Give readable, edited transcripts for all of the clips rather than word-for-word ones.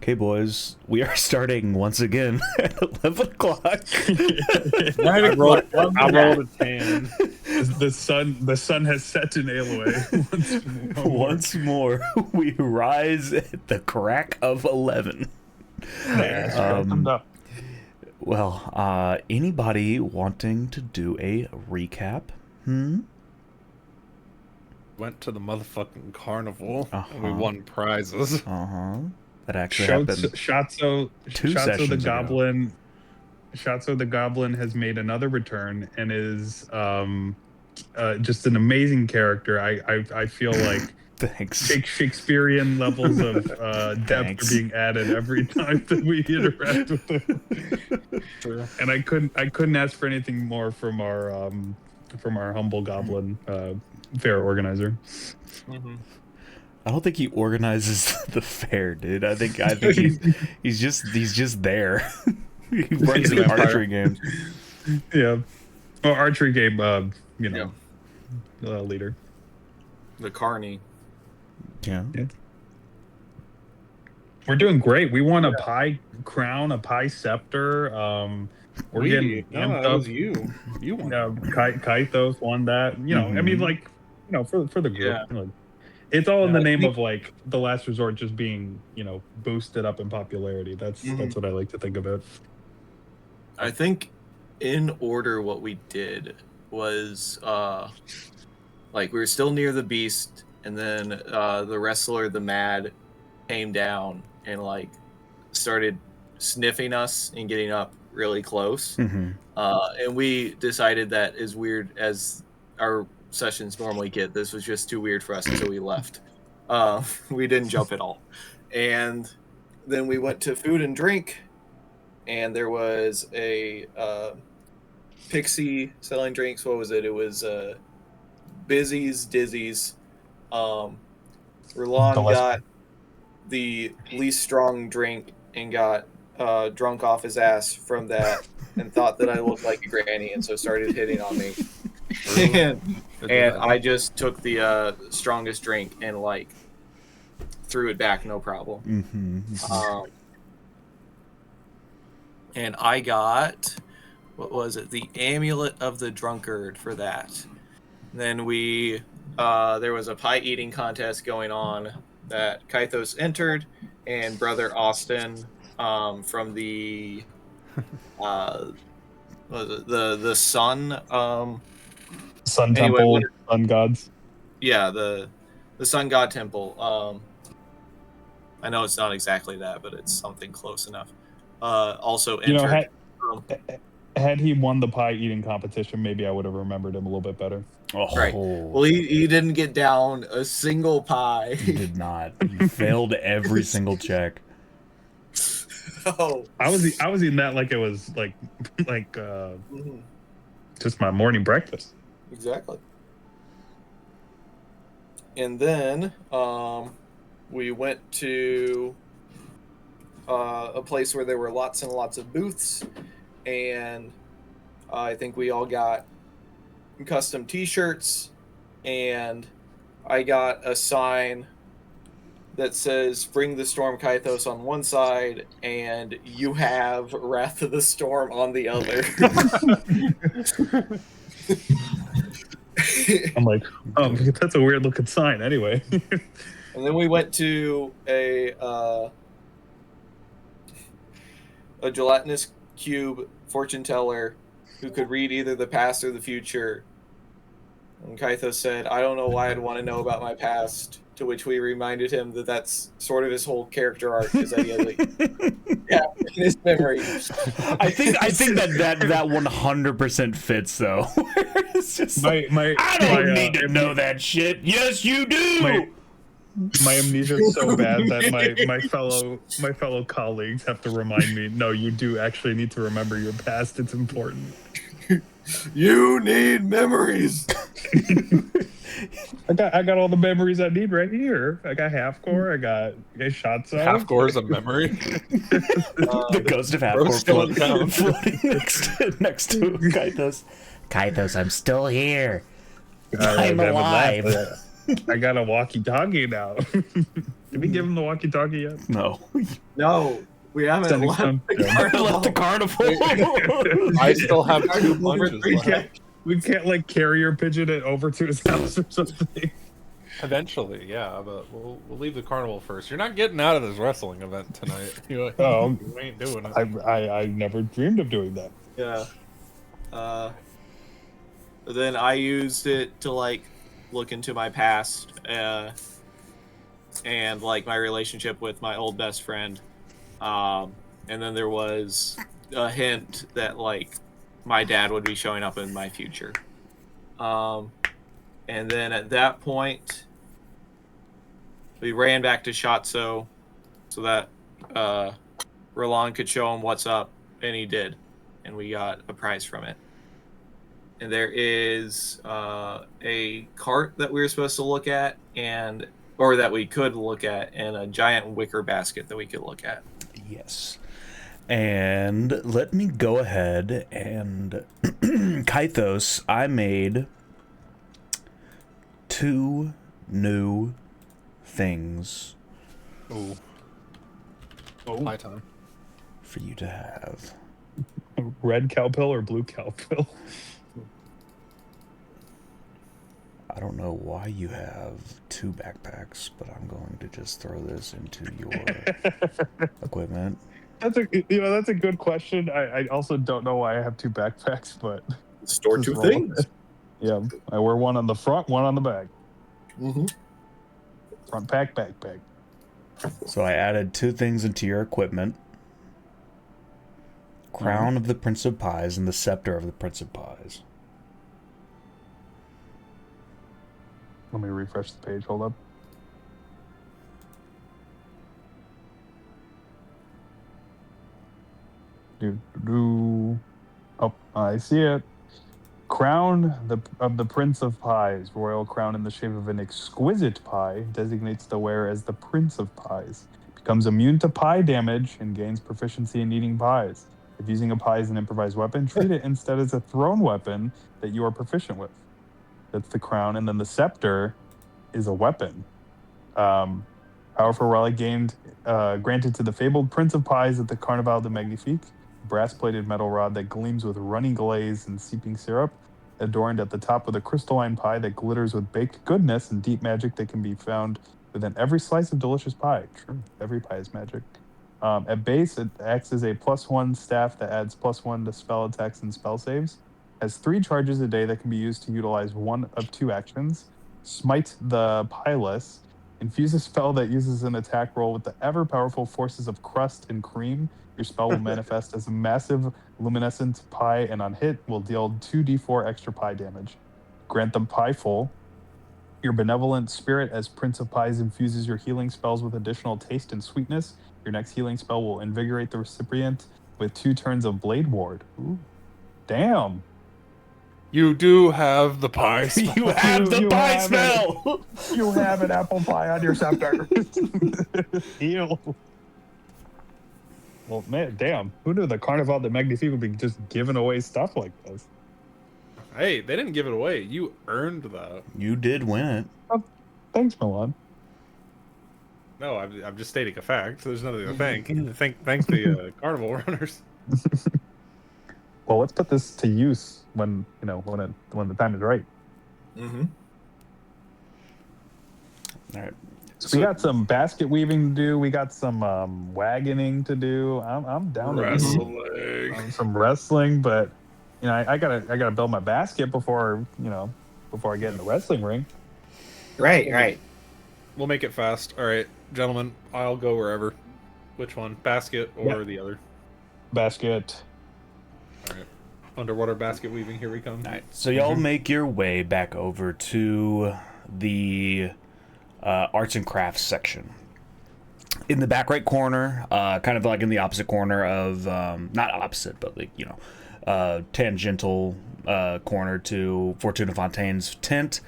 Okay, boys, we are starting once again at 11 o'clock. I rolled a 10. The sun has set in Aloy. Once more, we rise at the crack of 11. Well, anybody wanting to do a recap? Went to the motherfucking carnival and we won prizes. That actually happened. Shatso the Goblin has made another return and is just an amazing character. I feel like Thanks. Shakespearean levels of depth are being added every time that we interact with him. True. And I couldn't ask for anything more from our humble goblin fair organizer. I don't think he organizes the fair, dude. I think he's just there. He runs the archery games. Yeah. Well, archery game, leader. The Carney. Yeah. We're doing great. We won a pie crown, a pie scepter. We're getting amped that up. was you. You won. Kaithos won that. I mean, for the group. Yeah. It's all in the name of like the last resort just being, boosted up in popularity. That's what I like to think about. I think in order what we did was we were still near the beast, and then the wrestler, the Mad, came down and started sniffing us and getting up really close. And we decided that, as weird as our sessions normally get, this was just too weird for us, so we left. We didn't jump at all. And then we went to food and drink, and there was a pixie selling drinks. What was it? It was Busy's Dizzy's. Roland got the least strong drink and got drunk off his ass from that, and thought that I looked like a granny, and so started hitting on me. and I just took the strongest drink and threw it back, no problem. And I got, what was it? The Amulet of the Drunkard for that. Then we, there was a pie eating contest going on that Kaithos entered, and Brother Austin from the the Sun Sun Temple, Sun Gods. Yeah, the Sun God Temple. I know it's not exactly that, but it's something close enough. Also entered. Had he won the pie eating competition, maybe I would have remembered him a little bit better. Right. Well, he didn't get down a single pie. He did not. He failed every single check. Oh, I was eating that like it was just my morning breakfast. Exactly. And then we went to a place where there were lots and lots of booths, and I think we all got custom t-shirts, and I got a sign that says "Bring the Storm Kaithos" on one side, and "You have Wrath of the Storm" on the other. I'm like, oh, that's a weird looking sign anyway. And then we went to a gelatinous cube fortune teller who could read either the past or the future. And Kaithos said, "I don't know why I'd want to know about my past," to which we reminded him that that's sort of his whole character arc, is that he has in his memory. I think that 100% fits though. It's just I don't need to know that shit. Yes, you do. My amnesia is so bad that my fellow colleagues have to remind me, no, you do actually need to remember your past. It's important. You need memories. I got all the memories I need right here. I got Halfcore. I got Shatso. Halfcore is a memory. The ghost of Halfcore floating next to Kaithos. Kaithos, I'm still here. I'm alive. I got a walkie-talkie now. Did we give him the walkie-talkie yet? No. No, we haven't Sending left some- the yeah. carnival. Left the carnival. I still have 2 punches We left. can't like carrier pigeon it over to his house or something. Eventually, yeah, but we'll leave the carnival first. You're not getting out of this wrestling event tonight. You Oh. ain't doing it. I never dreamed of doing that. Yeah. Then I used it to like look into my past and like my relationship with my old best friend. And then there was a hint that like my dad would be showing up in my future. And then at that point, we ran back to Shatso so that Roland could show him what's up, and he did. And we got a prize from it. And there is a cart that we were supposed to look at, or that we could look at, and a giant wicker basket that we could look at. Yes. And let me go ahead and Kythos, I made 2 new things Ooh. Oh. My time. for you to have. Red cow pill or blue cow pill? I don't know why you have 2 backpacks, but I'm going to just throw this into your equipment. That's a good question. I also don't know why I have 2 backpacks, but Store Just 2 roll. things. yeah, I wear one on the front, one on the back. Mm-hmm. Front pack, backpack. So I added 2 things into your equipment. Crown of the Prince of Pies and the Scepter of the Prince of Pies. Let me refresh the page. Hold up. Oh, I see it. Crown of the Prince of Pies. Royal crown in the shape of an exquisite pie designates the wearer as the Prince of Pies. Becomes immune to pie damage and gains proficiency in eating pies. If using a pie as an improvised weapon, treat it instead as a thrown weapon that you are proficient with. That's the crown. And then the scepter is a weapon. Powerful relic granted to the fabled Prince of Pies at the Carnival de Magnifique. Brass-plated metal rod that gleams with runny glaze and seeping syrup, adorned at the top with a crystalline pie that glitters with baked goodness and deep magic that can be found within every slice of delicious pie. True, every pie is magic. At base, it acts as a +1 staff that adds +1 to spell attacks and spell saves. Has 3 charges a day that can be used to utilize one of 2 actions. Smite the Pieless. Infuse a spell that uses an attack roll with the ever-powerful forces of crust and cream. Your spell will manifest as a massive luminescent pie, and on hit will deal 2d4 extra pie damage. Grant them Pie Full. Your benevolent spirit as Prince of Pies infuses your healing spells with additional taste and sweetness. Your next healing spell will invigorate the recipient with 2 turns of Blade Ward. Ooh. Damn. You do have the pie. You have the You pie have smell! You have an apple pie on your scepter. Heal. Well, man, damn. Who knew the Carnival de Magnifique would be just giving away stuff like this? Hey, they didn't give it away. You earned that. You did win it. Thanks, Milan. No, I'm just stating a fact. There's nothing to thank. Thank the carnival runners. Well, let's put this to use when the time is right. Mm-hmm. All right. So we got some basket weaving to do. We got some wagoning to do. I'm down to do Wrestling. some wrestling, but I gotta build my basket before I get in the wrestling ring. Right. We'll make it fast. All right, gentlemen, I'll go wherever. Which one? Basket or the other? Basket. All right. Underwater basket weaving, here we come. All right. So y'all make your way back over to the arts and crafts section. In the back right corner, kind of like in the opposite corner of, not opposite, but like, tangential corner to Fortuna Fontaine's tent,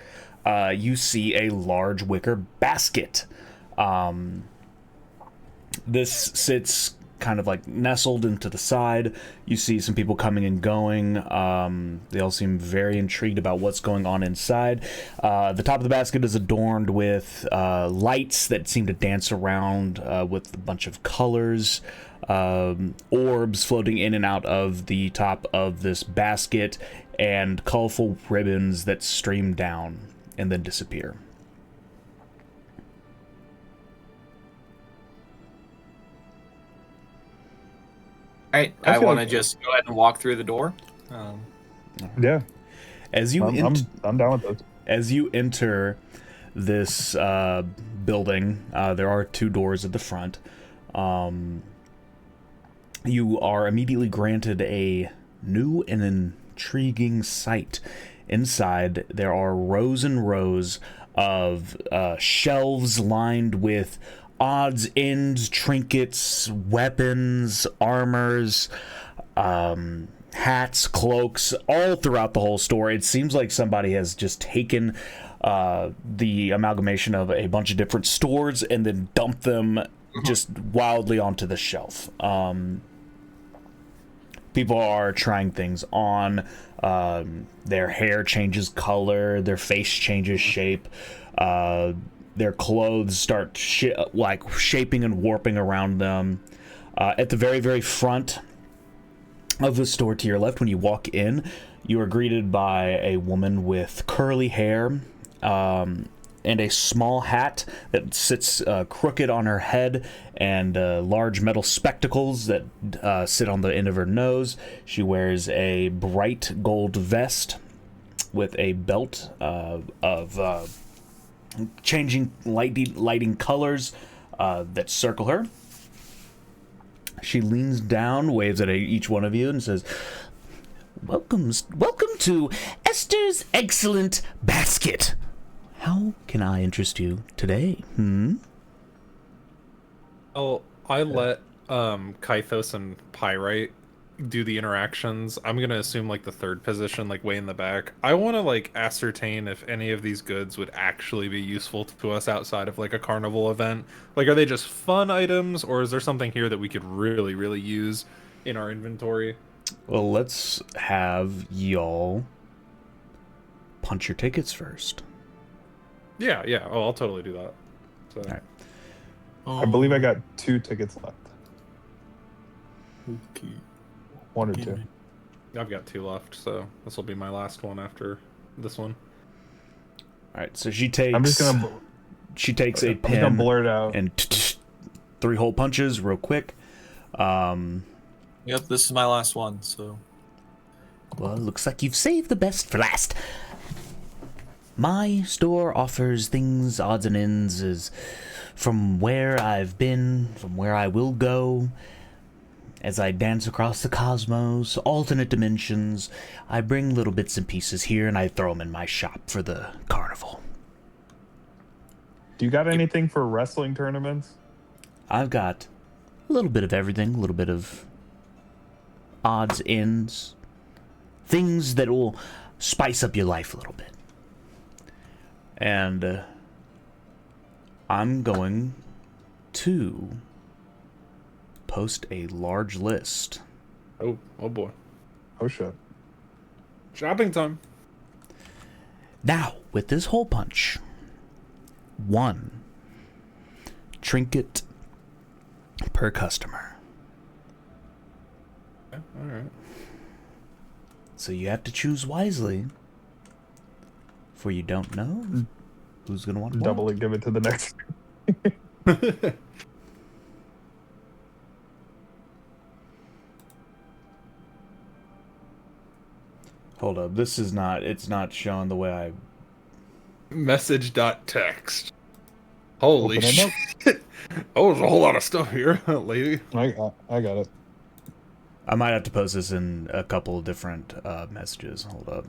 you see a large wicker basket. This sits kind of like nestled into the side. You see some people coming and going. They all seem very intrigued about what's going on inside. The top of the basket is adorned with lights that seem to dance around with a bunch of colors. Orbs floating in and out of the top of this basket, and colorful ribbons that stream down and then disappear. All right, I want to just go ahead and walk through the door. Yeah, As you I'm down with this. as you enter this building, there are 2 doors at the front. You are immediately granted a new and intriguing sight. Inside, there are rows and rows of shelves lined with odds, ends, trinkets, weapons, armors, hats, cloaks, all throughout the whole store. It seems like somebody has just taken the amalgamation of a bunch of different stores and then dumped them just wildly onto the shelf. People are trying things on. Their hair changes color. Their face changes shape. Their clothes start shaping and warping around them. At the very, very front of the store to your left, when you walk in, you are greeted by a woman with curly hair and a small hat that sits crooked on her head, and large metal spectacles that sit on the end of her nose. She wears a bright gold vest with a belt of changing lighting colors that circle her. She leans down, waves at each one of you, and says, welcome to Esther's Excellent Basket. How can I interest you today? Oh, I let Kythos and Pyrite do the interactions. I'm gonna assume like the third position, like way in the back. I want to like ascertain if any of these goods would actually be useful to us outside of like a carnival event. Like, are they just fun items, or is there something here that we could really, really use in our inventory? Well, let's have y'all punch your tickets first. Yeah. Oh, I'll totally do that. So. All right. I believe I got 2 tickets left. Okay. 1 or 2. I've got 2 left, so this will be my last one after this one. All right, so she takes. I'm just gonna. She takes a I'm just gonna pen blurt out. and 3 hole punches real quick. Yep, this is my last one, so. Well, looks like you've saved the best for last. My store offers things, odds and ends, as from where I've been, from where I will go. As I dance across the cosmos, alternate dimensions, I bring little bits and pieces here and I throw them in my shop for the carnival. Do you got anything for wrestling tournaments? I've got a little bit of everything, a little bit of odds, ends, things that will spice up your life a little bit. And I'm going to post a large list. Oh boy. Oh shit. Shopping time. Now, with this hole punch, 1 trinket per customer. Okay, all right. So you have to choose wisely, for you don't know who's going to want to Double it, give it to the next. Hold up, this is not, it's not showing the way I... Message.text. Holy Open it up. shit. Oh, there's a whole lot of stuff here, lady. I got it. I might have to post this in a couple of different messages. Hold up.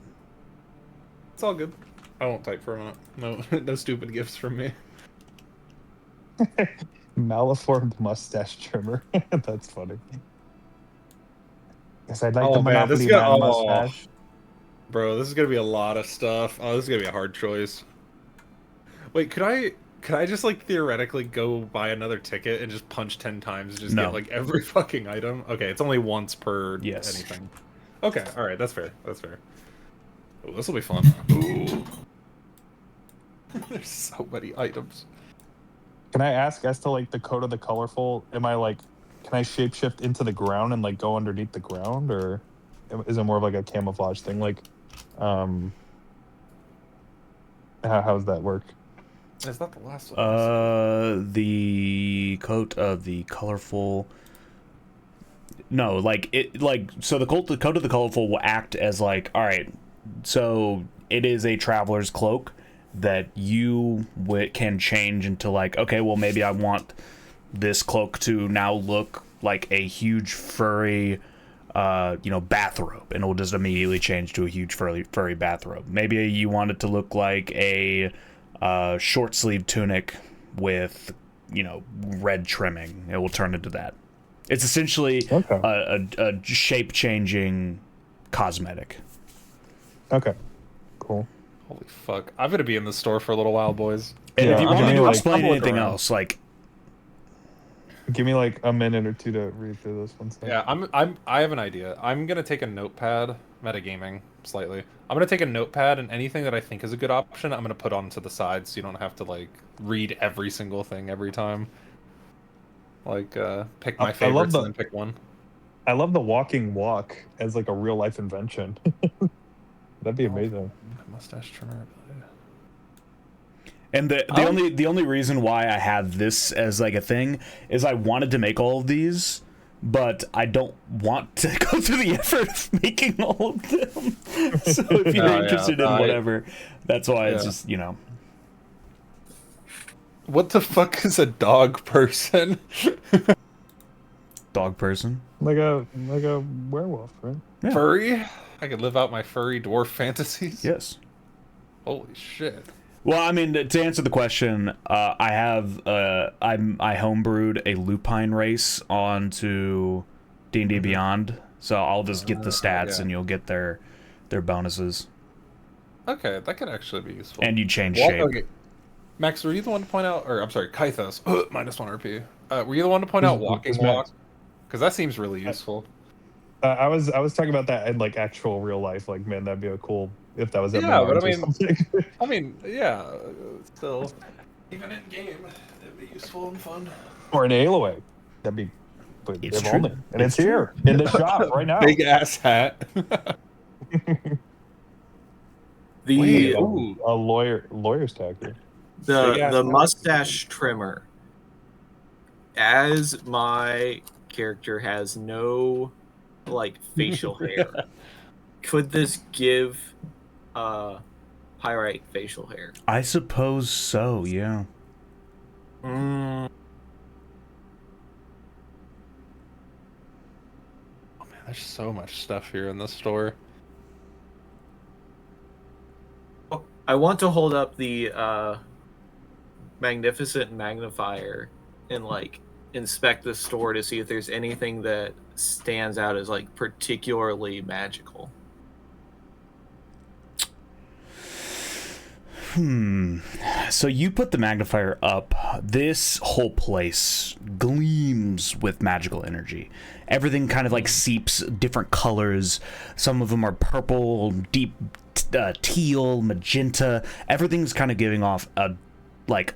It's all good. I won't type for a minute. No, no stupid gifts from me. Maliformed mustache trimmer. That's funny. Yes, I'd like Oh, the man, this Monopoly guy- Man oh. mustache. Bro, this is gonna be a lot of stuff. Oh, this is gonna be a hard choice. Wait, could I Could I just like theoretically go buy another ticket and just punch 10 times, and just No. get like every fucking item? Okay, it's only once per Yes. anything. Okay, all right, that's fair. That's fair. Oh, this will be fun. Ooh. There's so many items. Can I ask as to like the code of the colorful? Am I like, can I shapeshift into the ground and like go underneath the ground, or is it more of like a camouflage thing? Like, how does that work? Is that the last one? The coat of the colorful. No, like it, like so the coat of the colorful will act as like, all right, so it is a traveler's cloak that you can change into like, okay, well maybe I want this cloak to now look like a huge furry, bathrobe, and it will just immediately change to a huge furry bathrobe. Maybe you want it to look like a short sleeve tunic with, red trimming. It will turn into that. It's essentially Okay. a shape changing cosmetic. Okay. Cool. Holy fuck! I'm gonna be in the store for a little while, boys. And Yeah, if you give want me me, to like, explain I'm looking anything around. else, like, Give me like a minute or two to read through this one. Yeah, I have an idea. I'm gonna take a notepad, metagaming slightly. I'm gonna take a notepad, and anything that I think is a good option, I'm gonna put onto the side, so you don't have to like read every single thing every time. Like, pick my I love favorites the- and then pick one. I love the walking walk as like a real life invention. That'd be amazing. Mustache trimmer. and the only reason why I have this as like a thing is I wanted to make all of these, but I don't want to go through the effort of making all of them. So if you're Oh, yeah. interested in I- whatever, that's why it's Yeah. just, What the fuck is a dog person? dog person. Like a werewolf, right? Yeah. Furry? I could live out my furry dwarf fantasies. Yes. Holy shit. Well, I mean, to answer the question, I have I homebrewed a lupine race onto D&D Beyond, so I'll just get the stats yeah. and you'll get their bonuses, Okay, that could actually be useful. and you change Well, shape. okay. Max, were you the one to point out, or I'm sorry, Kythos, minus 1 RP. Were you the one to point out walking who's Max? walk? Because that seems really useful. I was talking about that in like actual real life. Like, man, that'd be a cool if that was at Yeah, but I Menards or mean- something. I mean, yeah, still. Even in game, it'd be useful and fun. Or an Aloe. That'd be. But It's if true. only. And it's here in the shop right now. Big ass hat. The Wait, ooh. A lawyer's tag here. the Big ass the hat. mustache trimmer. As my character has no like facial hair, could this give Pyrite facial hair? I suppose so. Yeah. Mm, Oh man, there's so much stuff here in this store. I want to hold up the magnificent magnifier and like inspect the store to see if there's anything that stands out as like particularly magical. So you put the magnifier up. This whole place gleams with magical energy. Everything kind of like seeps different colors. Some of them are purple, deep teal, magenta. Everything's kind of giving off a like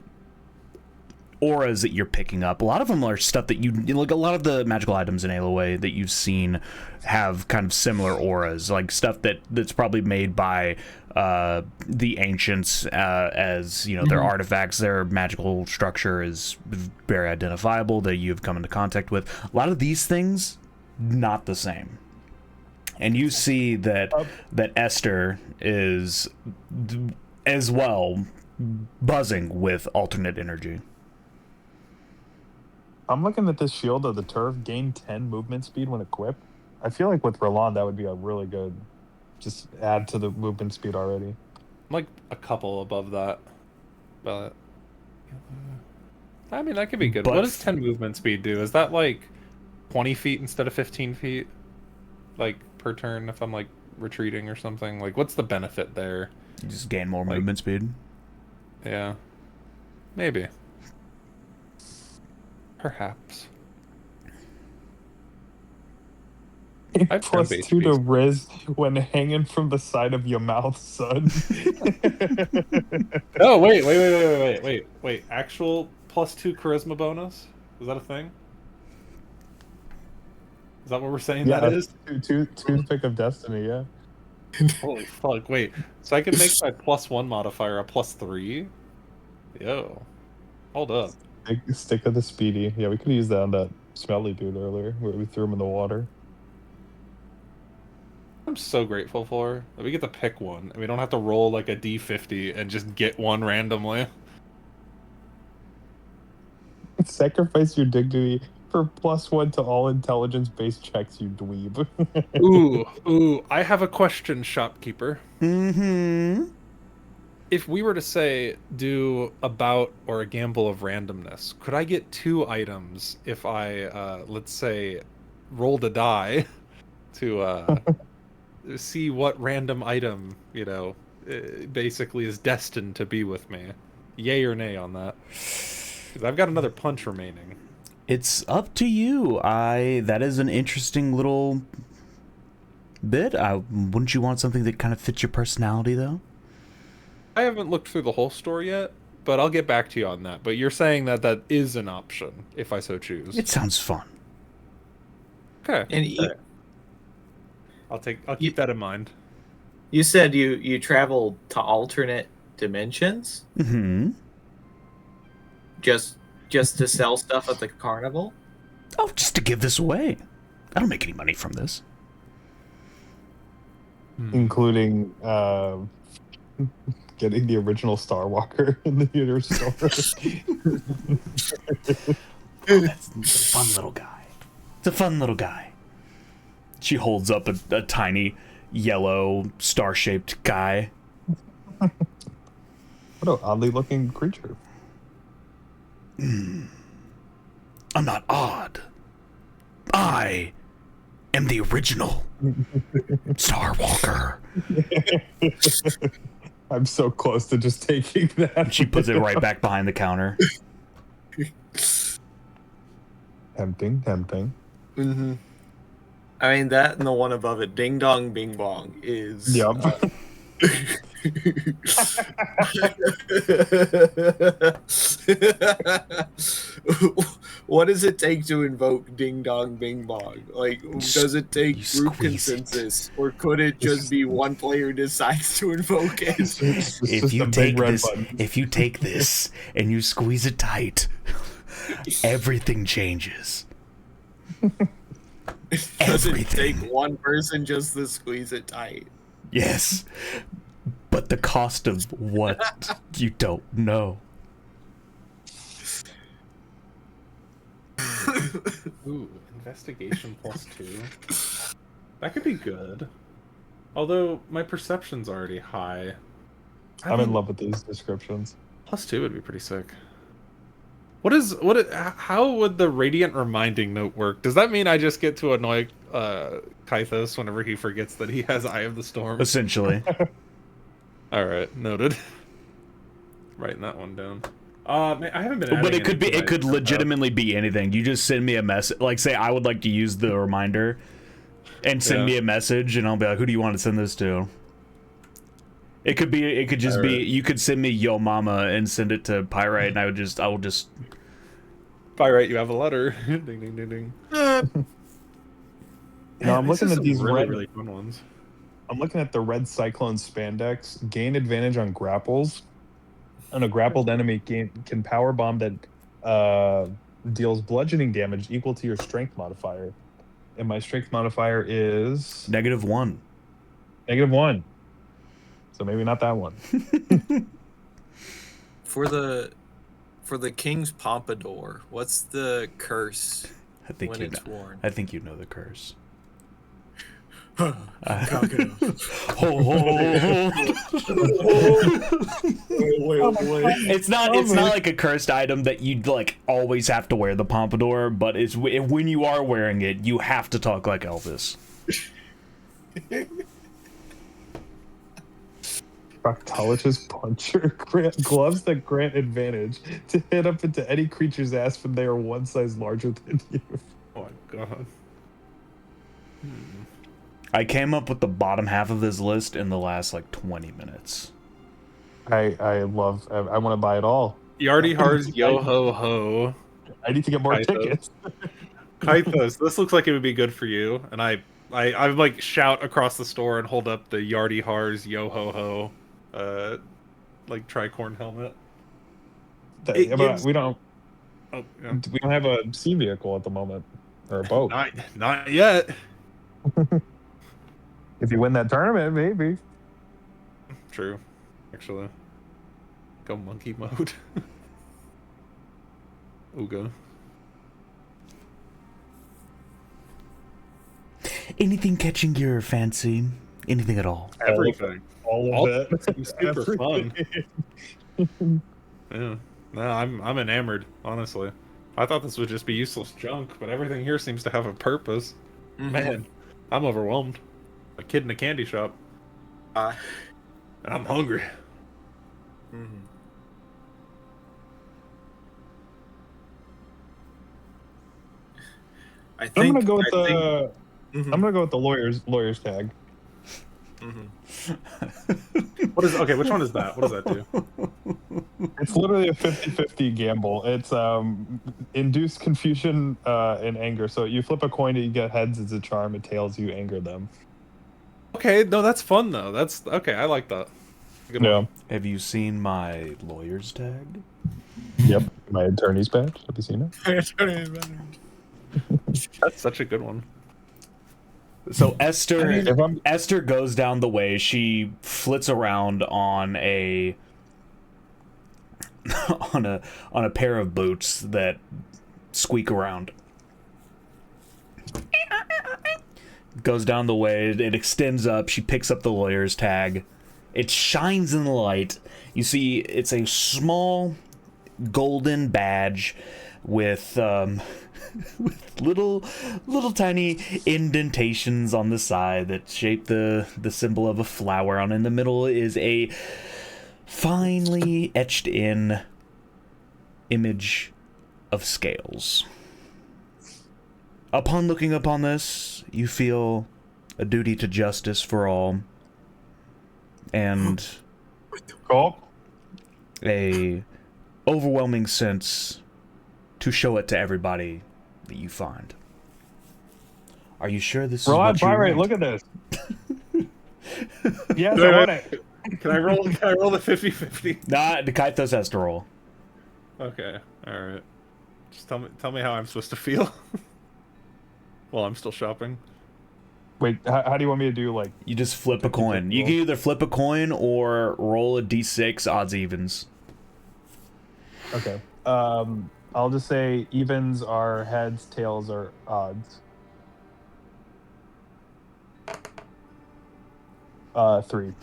auras that you're picking up. A lot of them are stuff that you like. A lot of the magical items in Aloe that you've seen have kind of similar auras, like stuff that's probably made by the ancients, as you know, their artifacts, their magical structure is very identifiable that you've come into contact with. A lot of these things, not the same. And you see that Esther is as well buzzing with alternate energy. I'm looking at this shield of the turf. Gain 10 movement speed when equipped. I feel like with Roland, that would be a really good. Just add to the movement speed already. I'm like a couple above that. But I mean, that could be good. But- What does 10 movement speed do? Is that like 20 feet instead of 15 feet? Like per turn if I'm like retreating or something? Like what's the benefit there? You just gain more Like- movement speed. Yeah. Maybe. Perhaps. I've Plus been 2 to base Riz when hanging from the side of your mouth, son. Oh, wait. Actual +2 charisma bonus? Is that a thing? Is that what we're saying Yeah, that is? toothpick of destiny. Yeah. Holy fuck, wait. So I can make my +1 modifier a +3? Yo. Hold up. Stick of the speedy. Yeah, we could use that on that smelly dude earlier, where we threw him in the water. I'm so grateful for that we get to pick one, and we don't have to roll like a d50 and just get one randomly. Sacrifice your dignity for +1 to all intelligence-based checks, you dweeb. Ooh, I have a question, shopkeeper. Mm-hmm. If we were to say do a bout or a gamble of randomness, could I get 2 items if I, let's say, rolled a die to see what random item, basically is destined to be with me? Yay or nay on that? Because I've got another punch remaining. It's up to you. That is an interesting little bit. Wouldn't you want something that kind of fits your personality, though? I haven't looked through the whole store yet, but I'll get back to you on that. But you're saying that that is an option, if I so choose. It sounds fun. Okay. And I'll keep that in mind. you said you traveled to alternate dimensions Mm-hmm. just to sell stuff at the carnival? Oh, just to give this away. I don't make any money from this. Including getting the original Star Walker in the theater store. That's a fun little guy. It's a fun little guy. She holds up a tiny yellow star-shaped guy. What an oddly looking creature. I'm not odd. I am the original Star Walker. I'm so close to just taking that. She puts it right back behind the counter. Tempting. Mm-hmm. I mean, that and the one above it, Ding Dong Bing Bong, is... Yep. What does it take to invoke Ding Dong Bing Bong? Like, does it take You group squeeze it. consensus, or could it just be one player decides to invoke it? If you take this and you squeeze it tight, everything changes. Does it Everything. take one person just to squeeze it tight? Yes. But the cost of what you don't know. Ooh, investigation +2. That could be good. Although my perception's already high. I'm in love with these descriptions. +2 would be pretty sick. How would the radiant reminding note work? Does that mean I just get to annoy Kythos whenever he forgets that he has Eye of the Storm? Essentially. Alright, noted. Writing that one down. Man, I haven't been adding But it anything could to my- legitimately be anything. You just send me a message, like say I would like to use the reminder, and send me a message, and I'll be like, who do you want to send this to? It could just be, you could send me Yo Mama and send it to Pyrite, and I will just. Pyrite, you have a letter. Ding ding ding ding. I'm looking at these really, red. really fun ones. I'm looking at the red Cyclone spandex. Gain advantage on grapples. And a grappled enemy can power bomb that deals bludgeoning damage equal to your strength modifier. And my strength modifier is -1. -1. So maybe not that one. For the King's Pompadour, what's the curse I think when you it's know. worn? I think you know the curse. Cock it up. Wait. It's not like a cursed item that you'd like always have to wear the pompadour, but it's when you are wearing it, you have to talk like Elvis. Proctologist puncher. Gloves that grant advantage to hit up into any creature's ass when they are one size larger than you. Oh my god. I came up with the bottom half of this list in the last like 20 minutes. I want to buy it all. Yardy Hard's Yo Ho Ho. I need to get more Kythos. tickets. Kythos, this looks like it would be good for you. And I like shout across the store and hold up the Yardy Hard's Yo Ho Ho, like tricorn helmet. It But gives- we don't Oh, yeah. we don't have a sea vehicle at the moment or a boat. Not yet. If you win that tournament, maybe. True, actually. Go monkey mode. Ooga. Anything catching your fancy? Anything at all? Everything. All of it. Seems super fun. Yeah. No, I'm enamored, honestly. I thought this would just be useless junk, but everything here seems to have a purpose. Man, I'm overwhelmed. A kid in a candy shop. Uh, And I'm hungry. mhm. I think I'm gonna go with I the. think- I'm gonna go with the lawyer's tag. mhm. What is okay? Which one is that? What does that do? It's literally a 50-50 gamble. It's induce confusion and anger. So you flip a coin, you get heads, it's a charm. It tails, you anger them. Okay, no, that's fun though. That's okay. I like that. Good Yeah. one. Have you seen my lawyer's tag? Yep. My attorney's badge. Have you seen it? That's such a good one. So Esther, If I'm Esther goes down the way. She flits around on a on a pair of boots that squeak around. Goes down the way. It extends up. She picks up the lawyer's tag. It shines in the light. You see, it's a small golden badge with with little tiny indentations on the side that shape the symbol of a flower. On in the middle is a finely etched in image of scales. Upon looking upon this, you feel a duty to justice for all, and cool. a overwhelming sense to show it to everybody that you find. Are you sure this is Roll out what you Pyrite, want? look at this. Yes, I want it. Can I roll? Can I roll the 50-50? Nah, the Kythos has to roll. Okay. All right. Just tell me how I'm supposed to feel while I'm still shopping. Wait, how do you want me to do like You just flip a coin. You can either flip a coin or roll a d6 odds evens. okay. I'll just say evens are heads, tails are odds. 3.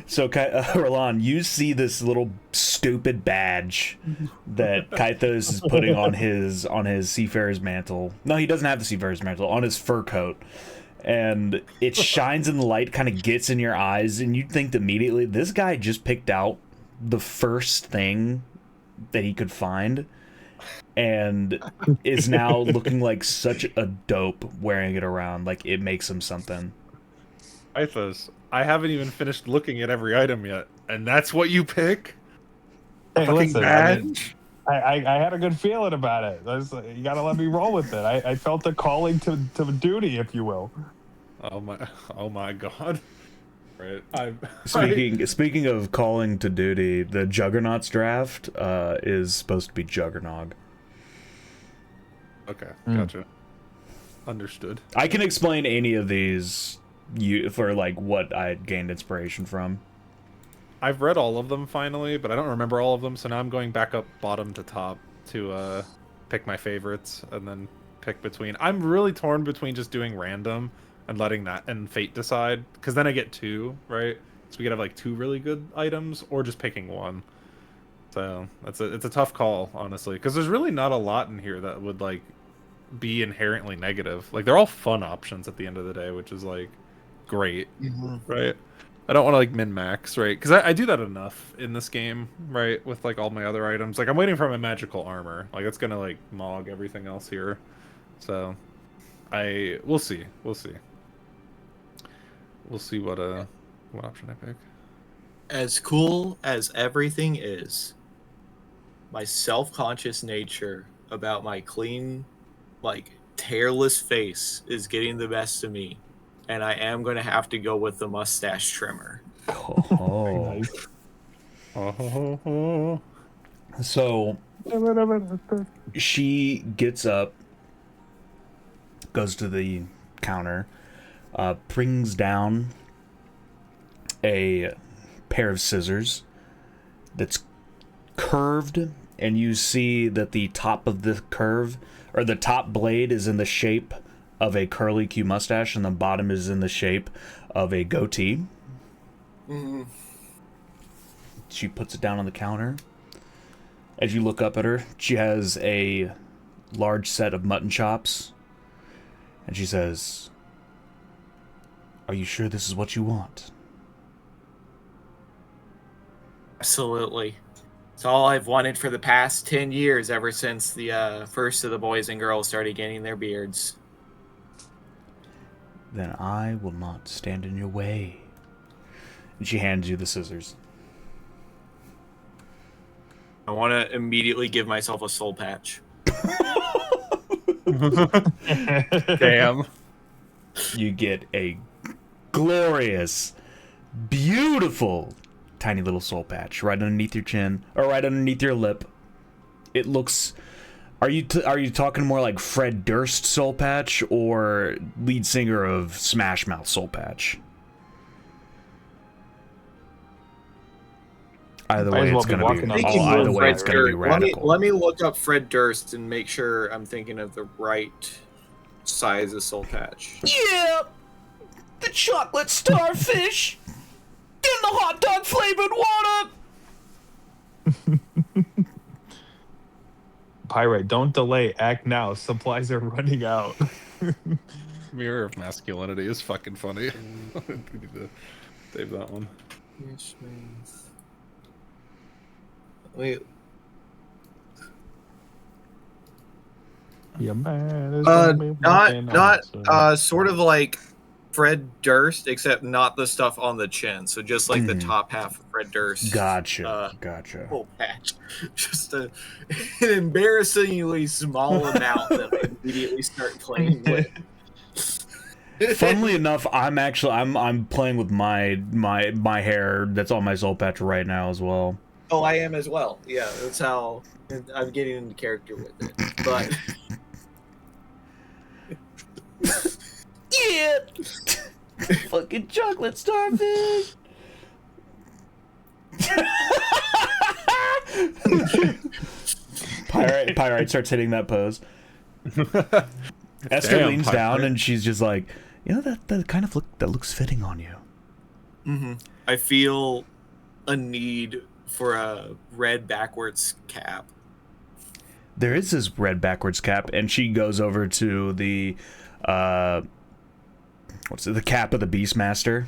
So, Roland, you see this little stupid badge that Kythos is putting on his seafarer's mantle. No, he doesn't have the seafarer's mantle, on his fur coat. And it shines in the light, kind of gets in your eyes, and you'd think immediately, this guy just picked out the first thing that he could find and is now looking like such a dope wearing it around. Like, it makes him something. Ithos, I haven't even finished looking at every item yet, and that's what you pick? Hey, Fucking listen, I mean, badge? I had a good feeling about it. You gotta let me roll with it. I felt the calling to duty, if you will. Oh my god. Right. Speaking of calling to duty, the Juggernauts draft is supposed to be Juggernog. Okay, gotcha. Understood. I can explain any of these for like what I gained inspiration from. I've read all of them finally, but I don't remember all of them, so now I'm going back up bottom to top to pick my favorites and then pick between. I'm really torn between just doing random and letting that and fate decide, because then I get 2, right? So we could have like 2 really good items, or just picking 1. So it's a tough call, honestly, because there's really not a lot in here that would like be inherently negative. Like, they're all fun options at the end of the day, which is like great, right? I don't want to like min max, right? Because I do that enough in this game, right? With like all my other items. Like I'm waiting for my magical armor. Like that's gonna like mog everything else here. So we'll see. We'll see. We'll see what option I pick. As cool as everything is, my self-conscious nature about my clean, like hairless face is getting the best of me, and I am going to have to go with the mustache trimmer. Oh. Nice. Oh. So she gets up, goes to the counter, brings down a pair of scissors that's curved, and you see that the top of the curve, or the top blade, is in the shape of a curly Q mustache, and the bottom is in the shape of a goatee. Mm-hmm. She puts it down on the counter. As you look up at her, she has a large set of mutton chops, and she says, "Are you sure this is what you want?" Absolutely. It's all I've wanted for the past 10 years, ever since the first of the boys and girls started getting their beards. "Then I will not stand in your way." And she hands you the scissors. I want to immediately give myself a soul patch. Damn. You get a glorious, beautiful, tiny little soul patch right underneath your chin, or right underneath your lip. It looks... Are you talking more like Fred Durst soul patch, or lead singer of Smash Mouth soul patch? Either Might as way, well it's be gonna walking be. on Thinking Either of way, Fred it's gonna be Durst. radical. Let me look up Fred Durst and make sure I'm thinking of the right size of soul patch. Yeah, the chocolate starfish in the hot dog flavored water. Pyrite, don't delay. Act now. Supplies are running out. Mirror of Masculinity is fucking funny. We need to save that one. Wait, Yeah, man. It's gonna be walking not on, so- sort of like Fred Durst, except not the stuff on the chin. So just like the top half of Fred Durst. Gotcha. Full patch. Just an embarrassingly small amount that I immediately start playing with. Funnily enough, I'm playing with my hair that's on my soul patch right now as well. Oh, I am as well. Yeah, that's how I'm getting into character with it. But yeah, fucking chocolate starfish. Pyrite starts hitting that pose. Esther Damn, leans Pyrite. down and she's just like, that kind of that looks fitting on you. I feel a need for a red backwards cap. There is this red backwards cap, and she goes over to the the cap of the Beastmaster,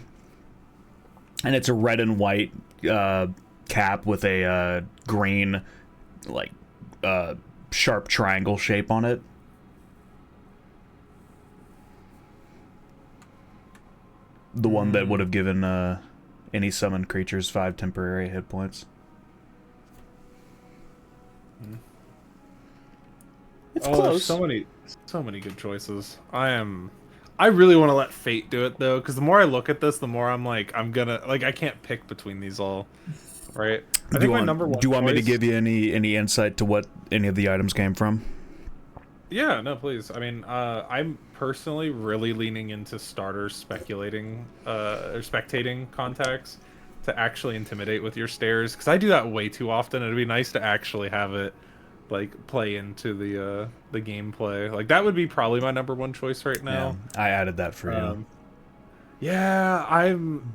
and it's a red and white cap with a green, like sharp triangle shape on it. The one that would have given any summoned creatures 5 temporary hit points. It's There's close. so many good choices. I really want to let fate do it though, because the more I look at this, the more I'm like, I can't pick between these all, right? I think my number one. Do you want me to choice- give you any insight to what any of the items came from? Yeah, no, please. I mean, I'm personally really leaning into starters speculating or spectating contacts to actually intimidate with your stares, because I do that way too often. It'd be nice to actually have it like play into the gameplay. Like that would be probably my number one choice right now. Yeah, I added that for you. Yeah,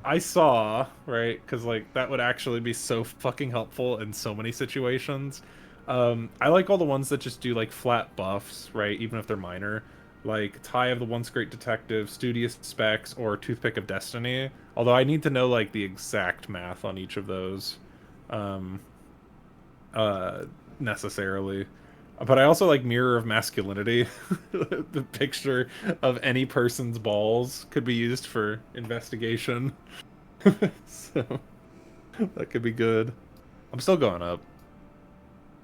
I saw, right, because like that would actually be so fucking helpful in so many situations. I like all the ones that just do like flat buffs, right, even if they're minor. like Tie of the Once Great Detective, Studious Specs, or Toothpick of Destiny. Although I need to know like the exact math on each of those, um, necessarily. But I also like Mirror of Masculinity. The picture of any person's balls could be used for investigation. So that could be good. I'm still going up.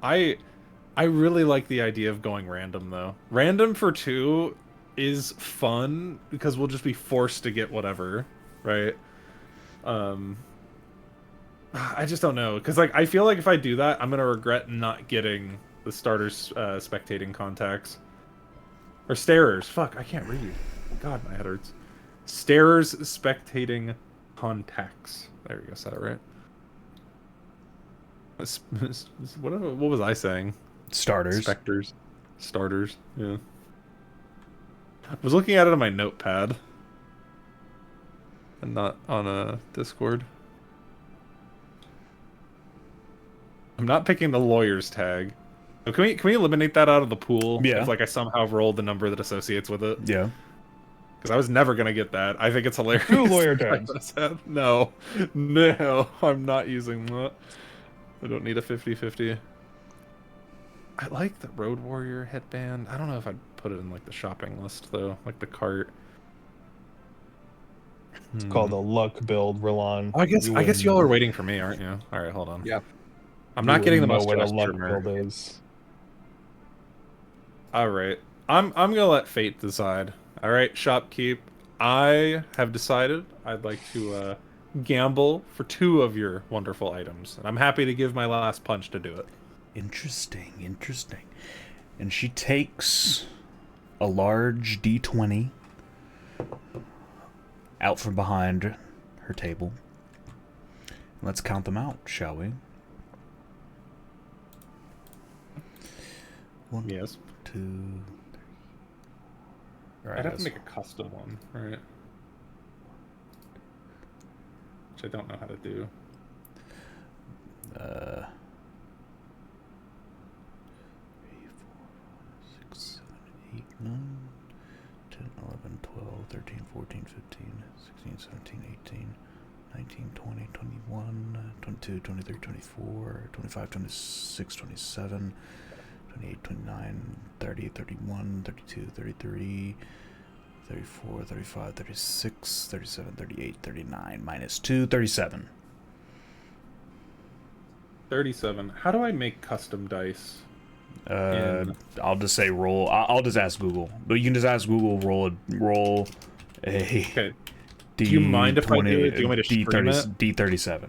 I really like the idea of going random though. Random for 2 is fun because we'll just be forced to get whatever, right? I just don't know because like I feel like if I do that, I'm gonna regret not getting the starters spectating contacts or starers. Fuck, I can't read. God, my head hurts. Starers spectating contacts. There we go. Said it right. What was I saying? Starters. Specters. Starters. Yeah. I was looking at it on my notepad and not on a Discord. I'm not picking the lawyer's tag. So can we eliminate that out of the pool? Yeah. If like I somehow rolled the number that associates with it. Yeah. Because I was never gonna get that. I think it's hilarious. 2 lawyer tags. No. No, I'm not using that. I don't need a 50-50. I like the Road Warrior headband. I don't know if I'd put it in like the shopping list though, like the cart. It's called a luck build, Roland. Oh, I guess y'all are waiting for me, aren't you? All right, hold on. Yeah. I'm not getting the know most what a dressed luck trimmer. build is. All right, I'm gonna let fate decide. All right, shopkeep. I have decided I'd like to gamble for 2 of your wonderful items, and I'm happy to give my last punch to do it. Interesting, interesting. And she takes a large D20 out from behind her table. Let's count them out, shall we? 1, Yes. 2, 3. All right, I'd have to that's make a custom one, right? Which I don't know how to do. 3, 4, 6, 7, 8, 9, 10, 11, 12, 13, 14, 15, 16, 17, 18, 19, 20, 21, 22, 23, 24, 25, 26, 27, 28, 29, 30, 31, 32, 33, 34, 35, 36, 37, 38, 39, minus 2, 37. 37. How do I make custom dice? I'll just say roll. I'll just ask Google. But you can just ask Google roll a Okay. D. Do you mind if I do it? Do you want me to stream D30, it? D37.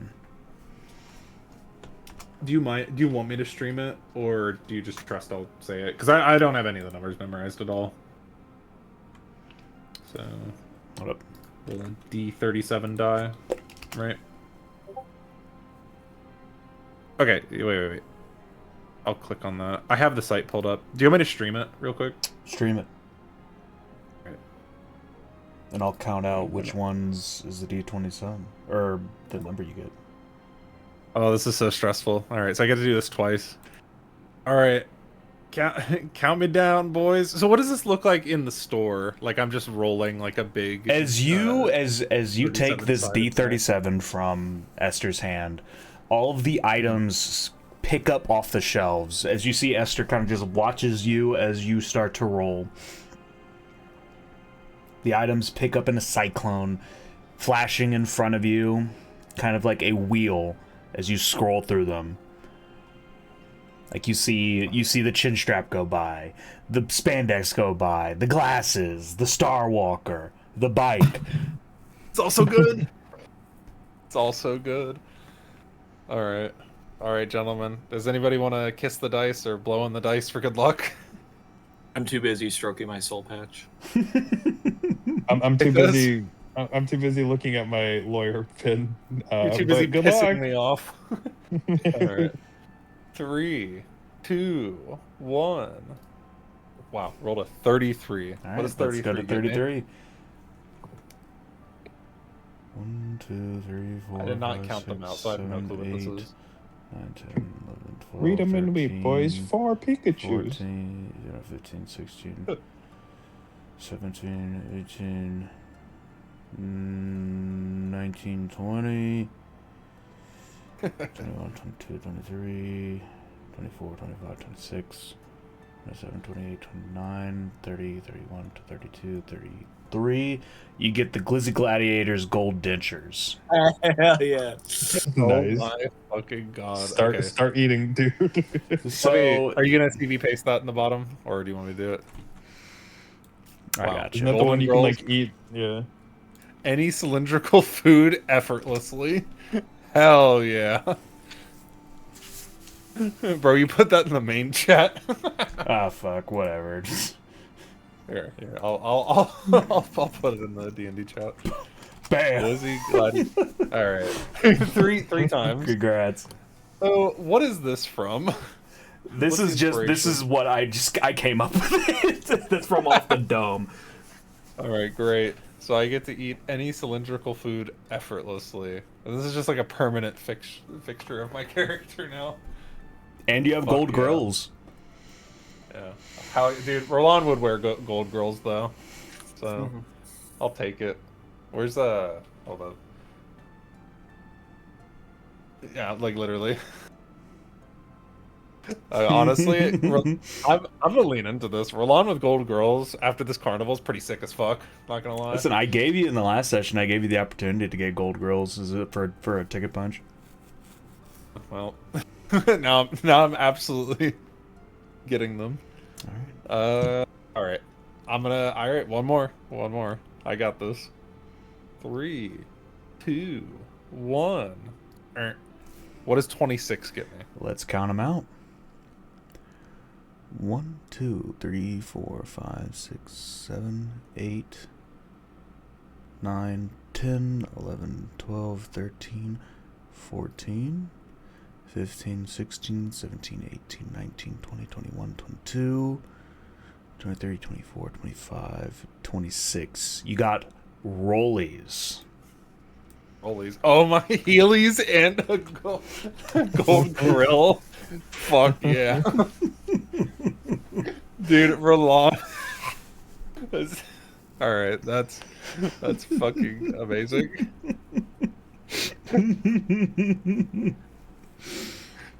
Do you want me to stream it, or do you just trust I'll say it? Because I don't have any of the numbers memorized at all. So, Hold up. roll a D37 die, right? Okay, wait. I'll click on that. I have the site pulled up. Do you want me to stream it real quick? Stream it. Right. And I'll count out which ones is the D27 or the number you get. Oh, this is so stressful. All right, so I get to do this twice. All right, count me down, boys. So, what does this look like in the store? Like I'm just rolling like a big. As you take this 37-sided D37 from Esther's hand, all of the items pick up off the shelves. As you see, Esther kind of just watches you as you start to roll. The items pick up in a cyclone, flashing in front of you, kind of like a wheel as you scroll through them. Like you see the chin strap go by, the spandex go by, the glasses, the Star Walker, the bike. It's also good. It's also good. All right, gentlemen. Does anybody want to kiss the dice or blow on the dice for good luck? I'm too busy stroking my soul patch. I'm too busy. I'm too busy looking at my lawyer pin. You're too busy good pissing luck. me off. All right. 3, 2, 1. Wow, rolled a 33. All right, What is 33? Let's go to 33. 1, 2, 3, 4. I did not 5, count them 6, out, so I have no 7, clue what 8, this is. 9, 10, 11, 12. Read them in me, 13, boys. 4 Pikachus. 14, 15, 16. 17, 18, 19, 20, 21, 22, 23, 24, 25, 26, 27, 28, 29, 30, 31 to 32, 33. You get the Glizzy Gladiators gold dentures. Hell yeah. Oh Nice. my fucking god. Start Okay. start eating, dude. So Are you gonna CV paste that in the bottom, or do you want me to do it? I Wow. got Isn't you. that the one Golden you can Girls. like eat? Yeah. Any cylindrical food effortlessly. Hell yeah. Bro, you put that in the main chat. Ah, fuck, whatever. Here, I'll put it in the D&D chat. Bam. Lizzie, glad. All right, three times. Congrats. So, what is this from? This What's is the just this is inspiration? what I came up with. That's from off the dome. All right, great. So I get to eat any cylindrical food effortlessly. And this is just like a permanent fixture of my character now. And you have Fuck gold yeah. grills. Yeah. How, dude? Roland would wear gold girls though, so I'll take it. Where's the? Hold on. Yeah, like literally. Honestly, I'm gonna lean into this. Roland with gold girls after this carnival is pretty sick as fuck. Not gonna lie. Listen, I gave you in the last session. I gave you the opportunity to get gold grills. Is it for a ticket punch? Well, now I'm absolutely getting them. All All right. All right. One more. I got this. 3, 2, 1. What does 26 get me? Let's count them out. 1, 2, 3, 4, 5, 6, 7, 8, 9, 10, 11, 12, 13, 14, 15, 16, 17, 18, 19, 20, 21, 22, 23, 24, 25, 26. You got rollies. Rollies. Oh my Heelys and a gold grill. Fuck yeah. Dude, Roland. Alright, that's fucking amazing.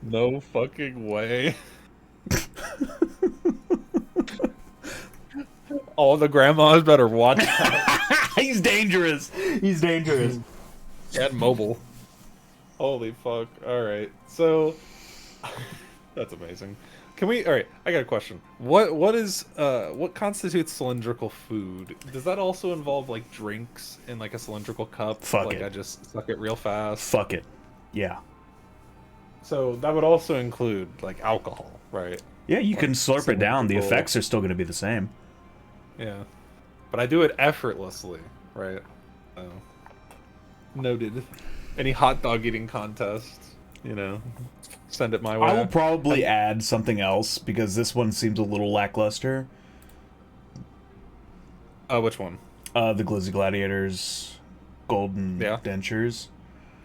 No fucking way. All the grandmas better watch out. He's dangerous. He's dangerous. And mobile. Holy fuck. Alright. So that's amazing. Alright, I got a question. What constitutes cylindrical food? Does that also involve like drinks in like a cylindrical cup? Fuck like it. I just suck it real fast. Fuck it. Yeah. So that would also include like alcohol, right? Yeah, you can slurp it down. The cylindrical- effects are still going to be the same. Yeah. But I do it effortlessly, right? So noted. Any hot dog eating contest, send it my way. I will probably add something else because this one seems a little lackluster. Which one? The Glizzy Gladiators golden dentures.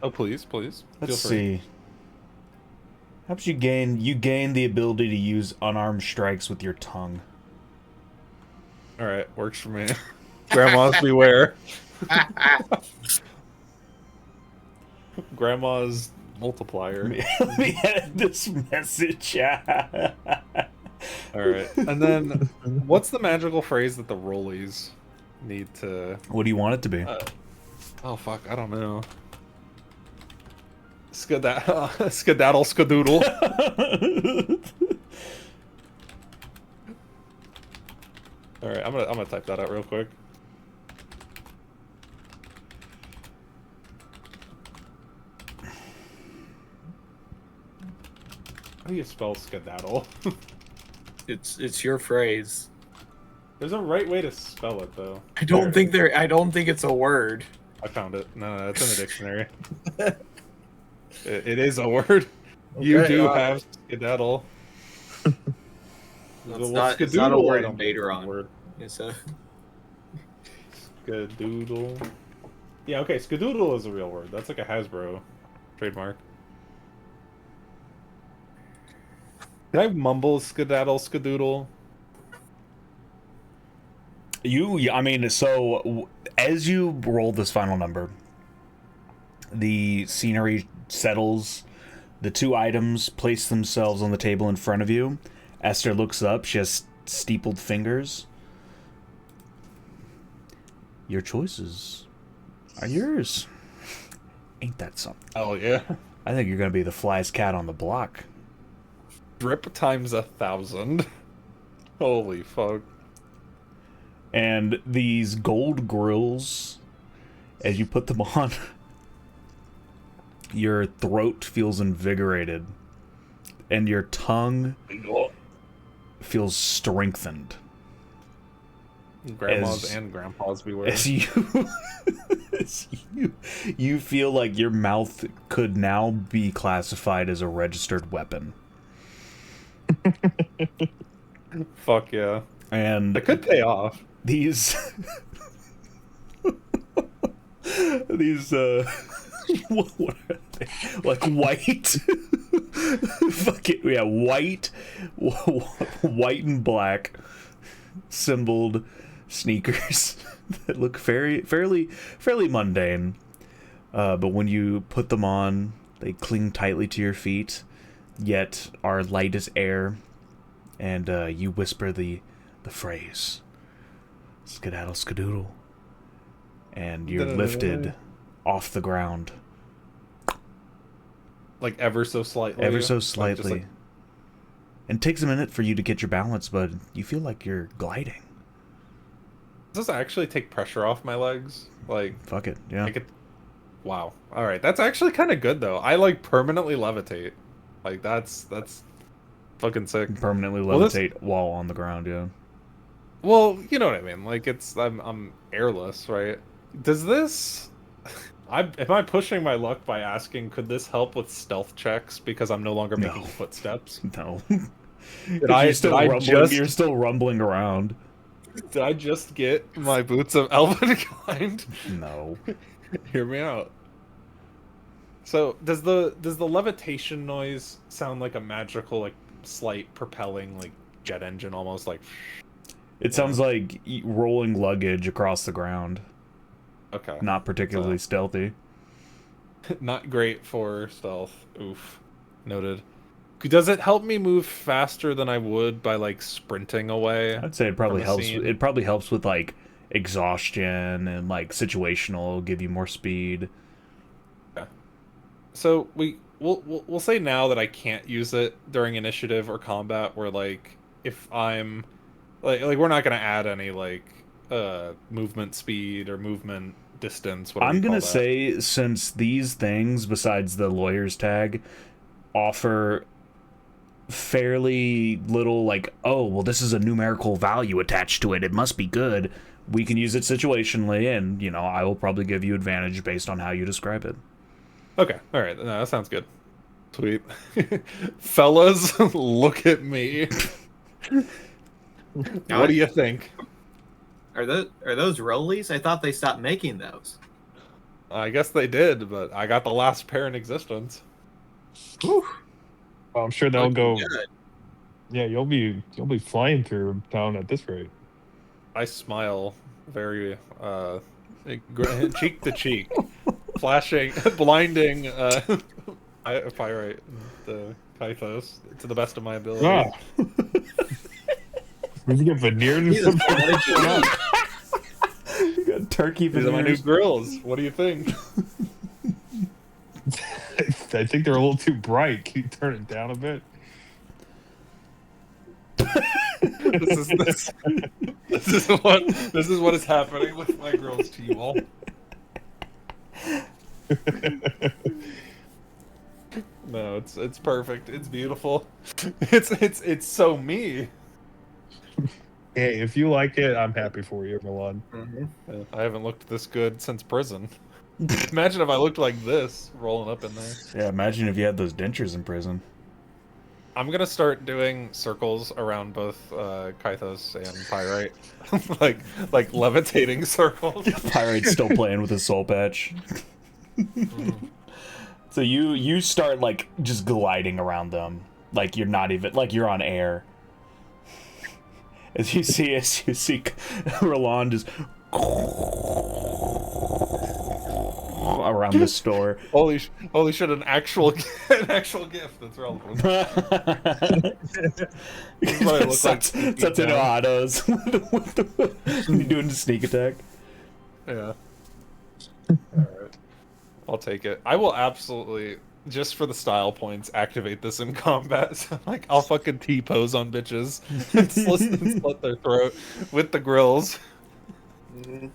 Oh, please. Let's Feel free. see. How about you gain the ability to use unarmed strikes with your tongue. All right, works for me. Grandmas beware. Grandma's multiplier. Let me edit this message. All right, and then what's the magical phrase that the rollies need to? What do you want it to be? Oh fuck, I don't know. Skedaddle, skadoodle. All right, I'm gonna type that out real quick. How do you spell skedaddle? It's your phrase. There's a right way to spell it though. I don't think it's a word. I found it. No, it's in the dictionary. it is a word. You Okay, do have skedaddle. It's not a Skadoodle, word I in don't think it's a Betaron. word. It's a Skadoodle. Yeah, okay, skadoodle is a real word. That's like a Hasbro trademark. Did I mumble skedaddle, skadoodle? I mean, so as you roll this final number, the scenery settles. The two items place themselves on the table in front of you. Esther looks up. She has steepled fingers. Your choices are yours. Ain't that something? Oh yeah. I think you're gonna be the flyest cat on the block. Drip times 1,000. Holy fuck. And these gold grills, as you put them on, your throat feels invigorated, and your tongue feels strengthened. Grandmas and grandpas beware. As you feel like your mouth could now be classified as a registered weapon. Fuck yeah. And That could pay off. these these what are they? Like white fuck it, yeah, white and black symboled sneakers that look fairly mundane, but when you put them on, they cling tightly to your feet, yet are light as air, and you whisper the phrase "skedaddle skadoodle," and you're lifted off the ground Like ever so slightly. ever so Like, slightly. just like- And it takes a minute for you to get your balance, but you feel like you're gliding. does this actually take pressure off my legs? Like, Fuck it, yeah. I could. Wow. All right, that's actually kind of good though. I like permanently levitate. Like that's fucking sick. Permanently Well, this- levitate while on the ground, yeah. Well, you know what I mean. Like I'm airless, right? Does this? Am I pushing my luck by asking? Could this help with stealth checks because I'm no longer making No. footsteps? No. I- you're, still did I rumbling, just- you're still rumbling around. Did I just get my boots of elven kind? No. Hear me out. So does the levitation noise sound like a magical, like slight propelling, like jet engine, almost like? It sounds like rolling luggage across the ground. Okay. Not particularly stealthy. Not great for stealth. Oof. Noted. Does it help me move faster than I would by like sprinting away? I'd say it probably From a helps. scene. It probably helps with like exhaustion and like situational, give you more speed. So we'll say now that I can't use it during initiative or combat, where like if I'm like we're not gonna add any like movement speed or movement distance. Whatever I'm you call gonna that. say, since these things, besides the lawyer's tag, offer fairly little, like, oh, well, this is a numerical value attached to it, it must be good, we can use it situationally, and, you know, I will probably give you advantage based on how you describe it. Okay, all right, no, that sounds good. Sweet, fellas, look at me. What do you think? Are those rollies? I thought they stopped making those. I guess they did, but I got the last pair in existence. Whew. Well, I'm sure they'll Looking go. good. Yeah, you'll be flying through town at this rate. I smile very cheek to cheek, flashing, blinding pyrite the Kythos to the best of my ability. Ah. Did you get veneered? Jesus, what did you eat? You got turkey These are my new grills. What do you think? I think they're a little too bright. Can you turn it down a bit? This is what is happening with my grills to you all. No, it's perfect. It's beautiful. It's so me. Hey, if you like it, I'm happy for you, Milan. I haven't looked this good since prison. Imagine if I looked like this rolling up in there. Yeah, imagine if you had those dentures in prison. I'm gonna start doing circles around both Kythos and Pyrite, like levitating circles. Pyrite's still playing with his soul patch. So you start like just gliding around them, like you're not even, like you're on air. as you see Roland just around the store. Holy shit! An actual gift that's relevant. This is what I look like. Such into autos. You're doing the sneak attack. Yeah. Alright. I'll take it. I will absolutely, just for the style points, activate this in combat. So, like, I'll fucking T-pose on bitches and slit their throat with the grills. Mhm.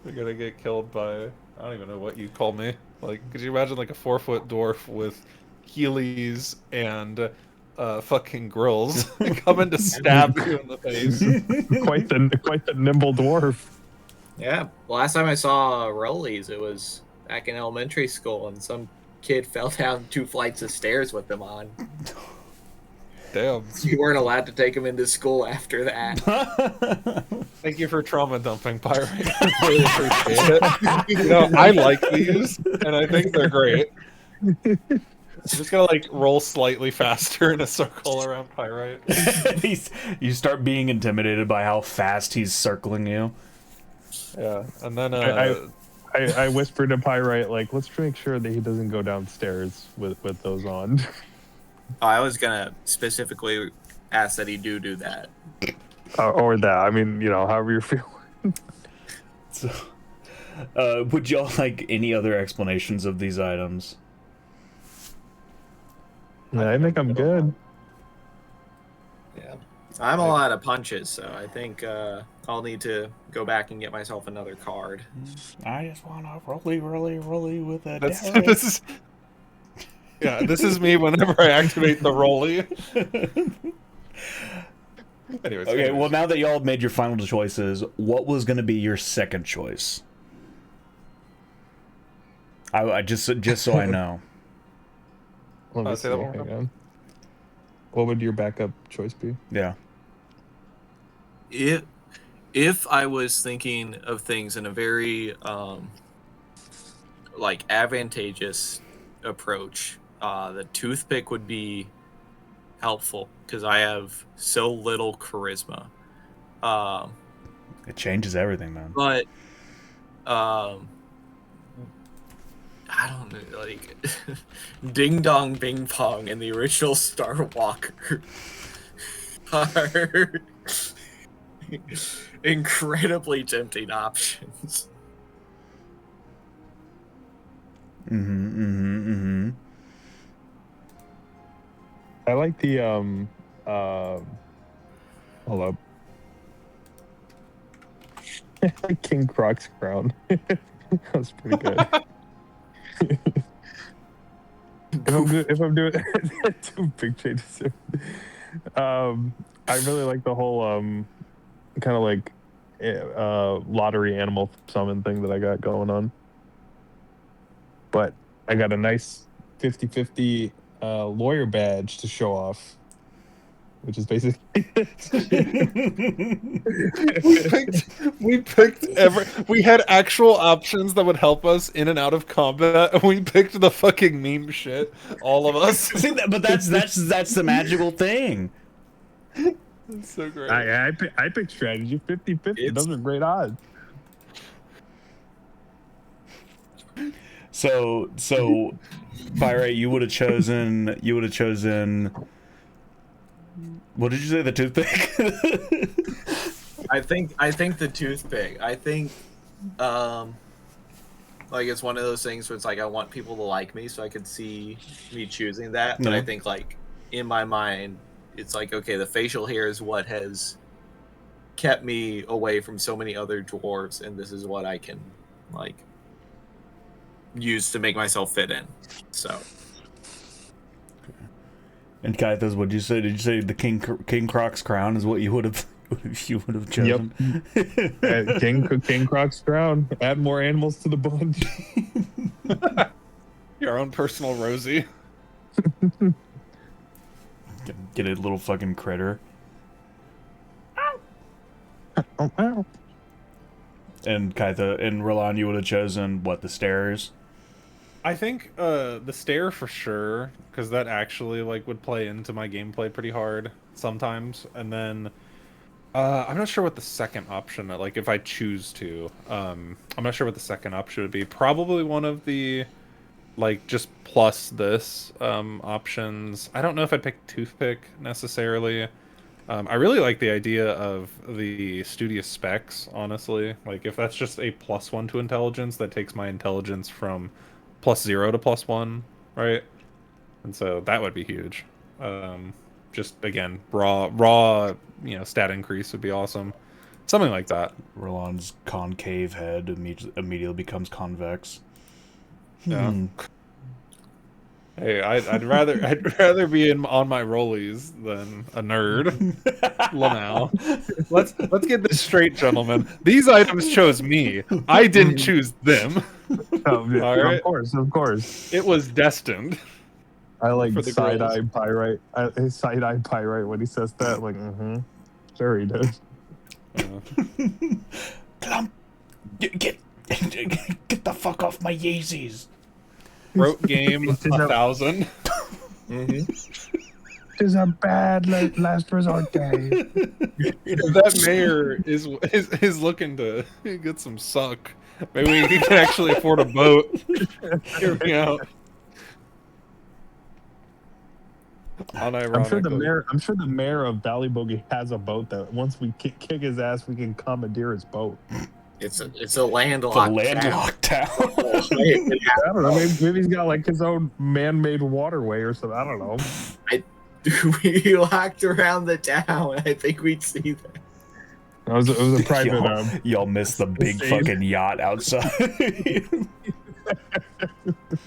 They're gonna get killed by, I don't even know what you'd call me. Like, could you imagine like a 4-foot dwarf with Heelys and fucking grills coming to stab you in the face? Quite the nimble dwarf. Yeah. Last time I saw Rollies, it was back in elementary school, and some kid fell down 2 flights of stairs with them on. Damn. You weren't allowed to take him into school after that. Thank you for trauma dumping, Pirate. I really appreciate it. You know, I like these, and I think they're great. I'm just gonna like roll slightly faster in a circle around Pyrite. You start being intimidated by how fast he's circling you. Yeah, and then I whispered to Pyrite, like, let's make sure that he doesn't go downstairs with those on. I was gonna specifically ask that he do that. Or that. I mean, you know, however you feel. So, would y'all like any other explanations of these items? Yeah, I think I'm good. Yeah. I'm all out of punches, so I think I'll need to go back and get myself another card. I just want to rolly with a this is this is me whenever I activate the rolly. Anyways, Okay, well, now that y'all have made your final choices, what was going to be your second choice? I just so I know. Let me say that see, one more hang time. on. What would your backup choice be? Yeah. If I was thinking of things in a very like advantageous approach, the toothpick would be helpful because I have so little charisma. It changes everything, man. But I don't know, like Ding Dong Bing Pong and the original Star Walker are incredibly tempting options. I like the hold up. King Croc's crown. That was pretty good. if I'm doing two big changes, I really like the whole kind of like lottery animal summon thing that I got going on. But I got a nice 50-50 lawyer badge to show off, which is basically we had actual options that would help us in and out of combat, and we picked the fucking meme shit, all of us. See, but that's the magical thing. That's so great. I picked strategy 50-50. Those are great odds. So Pirate, you would have chosen what did you say, the toothpick? I think the toothpick. I think like it's one of those things where it's like I want people to like me, so I could see me choosing that. But No. I think like in my mind, it's like, okay, the facial hair is what has kept me away from so many other dwarves, and this is what I can like use to make myself fit in. So. And Kaithas, what did you say? Did you say the King Croc's crown is what you would have chosen? Yep. King Croc's crown. Add more animals to the bunch. Your own personal Rosie. Get a little fucking critter. And Kaitha and Roland, you would have chosen what, the stairs? I think the stair for sure, because that actually like would play into my gameplay pretty hard sometimes. And then I'm not sure what the second option, like if I choose to. I'm not sure what the second option would be. Probably one of the like just plus this options. I don't know if I'd pick toothpick necessarily. I really like the idea of the studious specs, honestly. Like if that's just a +1 to intelligence, that takes my intelligence from +0 to +1, right? And so that would be huge. Just again, raw, stat increase would be awesome. Something like that. Roland's concave head immediately becomes convex. Yeah. Hey, I'd rather be on my rollies than a nerd. Lamau. Let's get this straight, gentlemen. These items chose me. I didn't choose them. Oh, yeah, All right. of course. It was destined. I like For the side-eye pyrite. Side-eye pyrite when he says that. Like, sure he did. Clump, get the fuck off my Yeezys. Wrote game 1,000. It is a bad last resort day. If that mayor is looking to get some suck, maybe he can actually afford a boat. Hear me out. I'm sure the mayor of Ballybogie has a boat that once we kick his ass, we can commandeer his boat. It's a landlocked town. I don't know. Maybe he's got like his own man-made waterway or something. I don't know. We locked around the town. I think we'd see that. It was a private. Y'all missed the big fucking yacht outside.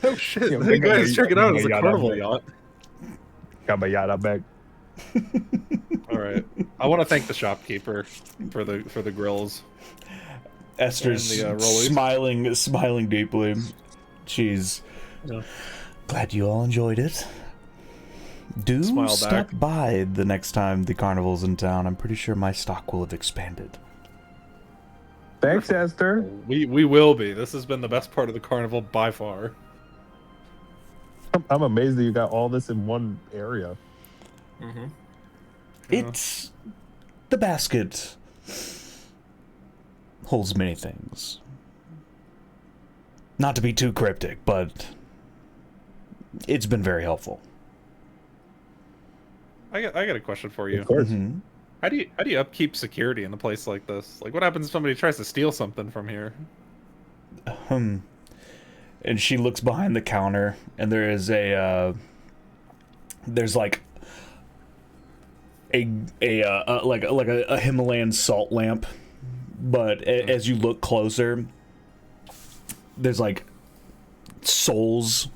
Oh shit! Yeah, Hey guys, check it out. It's a carnival yacht. Got my yacht out back. All right. I want to thank the shopkeeper for the grills. Esther's and the smiling deeply. She's glad you all enjoyed it. Do Smile stop back. by the next time the carnival's in town. I'm pretty sure my stock will have expanded. Thanks, Esther. We will be. This has been the best part of the carnival by far. I'm amazed that you got all this in one area. Mm-hmm. It's the basket holds many things. Not to be too cryptic, but it's been very helpful. I got a question for you. Of course. Mhm. How do you upkeep security in a place like this? Like, what happens if somebody tries to steal something from here? And she looks behind the counter, and there is there's like a Himalayan salt lamp, but as you look closer, there's like souls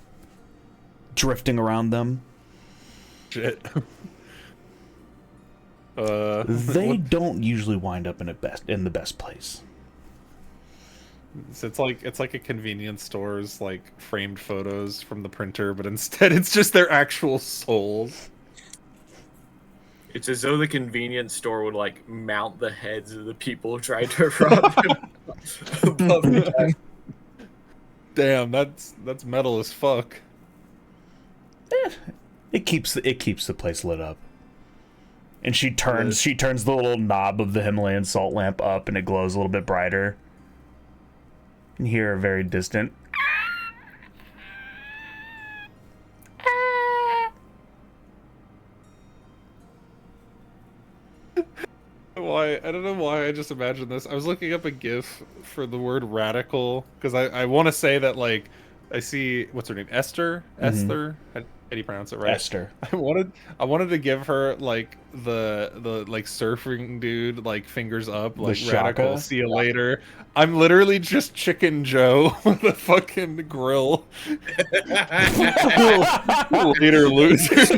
drifting around them. Shit. They don't usually wind up in the best place. So it's like a convenience store's like framed photos from the printer, but instead it's just their actual souls. It's as though the convenience store would like mount the heads of the people trying to rob them above the desk. Damn, that's metal as fuck. It keeps the place lit up. And she turns the little knob of the Himalayan salt lamp up, and it glows a little bit brighter. You can hear a very distant. Why? I don't know why I just imagined this. I was looking up a GIF for the word radical because I want to say that like I see what's her name, Esther. Esther. How do you pronounce it right? Esther. I wanted to give her like the like surfing dude like fingers up like radical. Shaka? See you later. I'm literally just Chicken Joe with a fucking grill. Later, losers.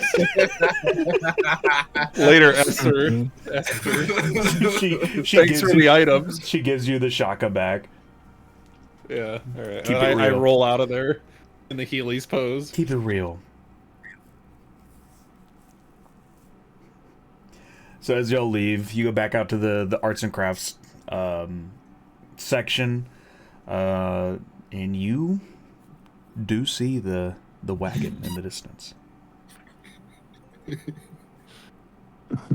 Later, Esther. Esther. She Thanks gives for you, the items. She gives you the Shaka back. Yeah. All right. Keep And it I real. roll out of there in the Heelys pose. Keep it real. So as y'all leave, you go back out to the arts and crafts section, and you do see the wagon in the distance.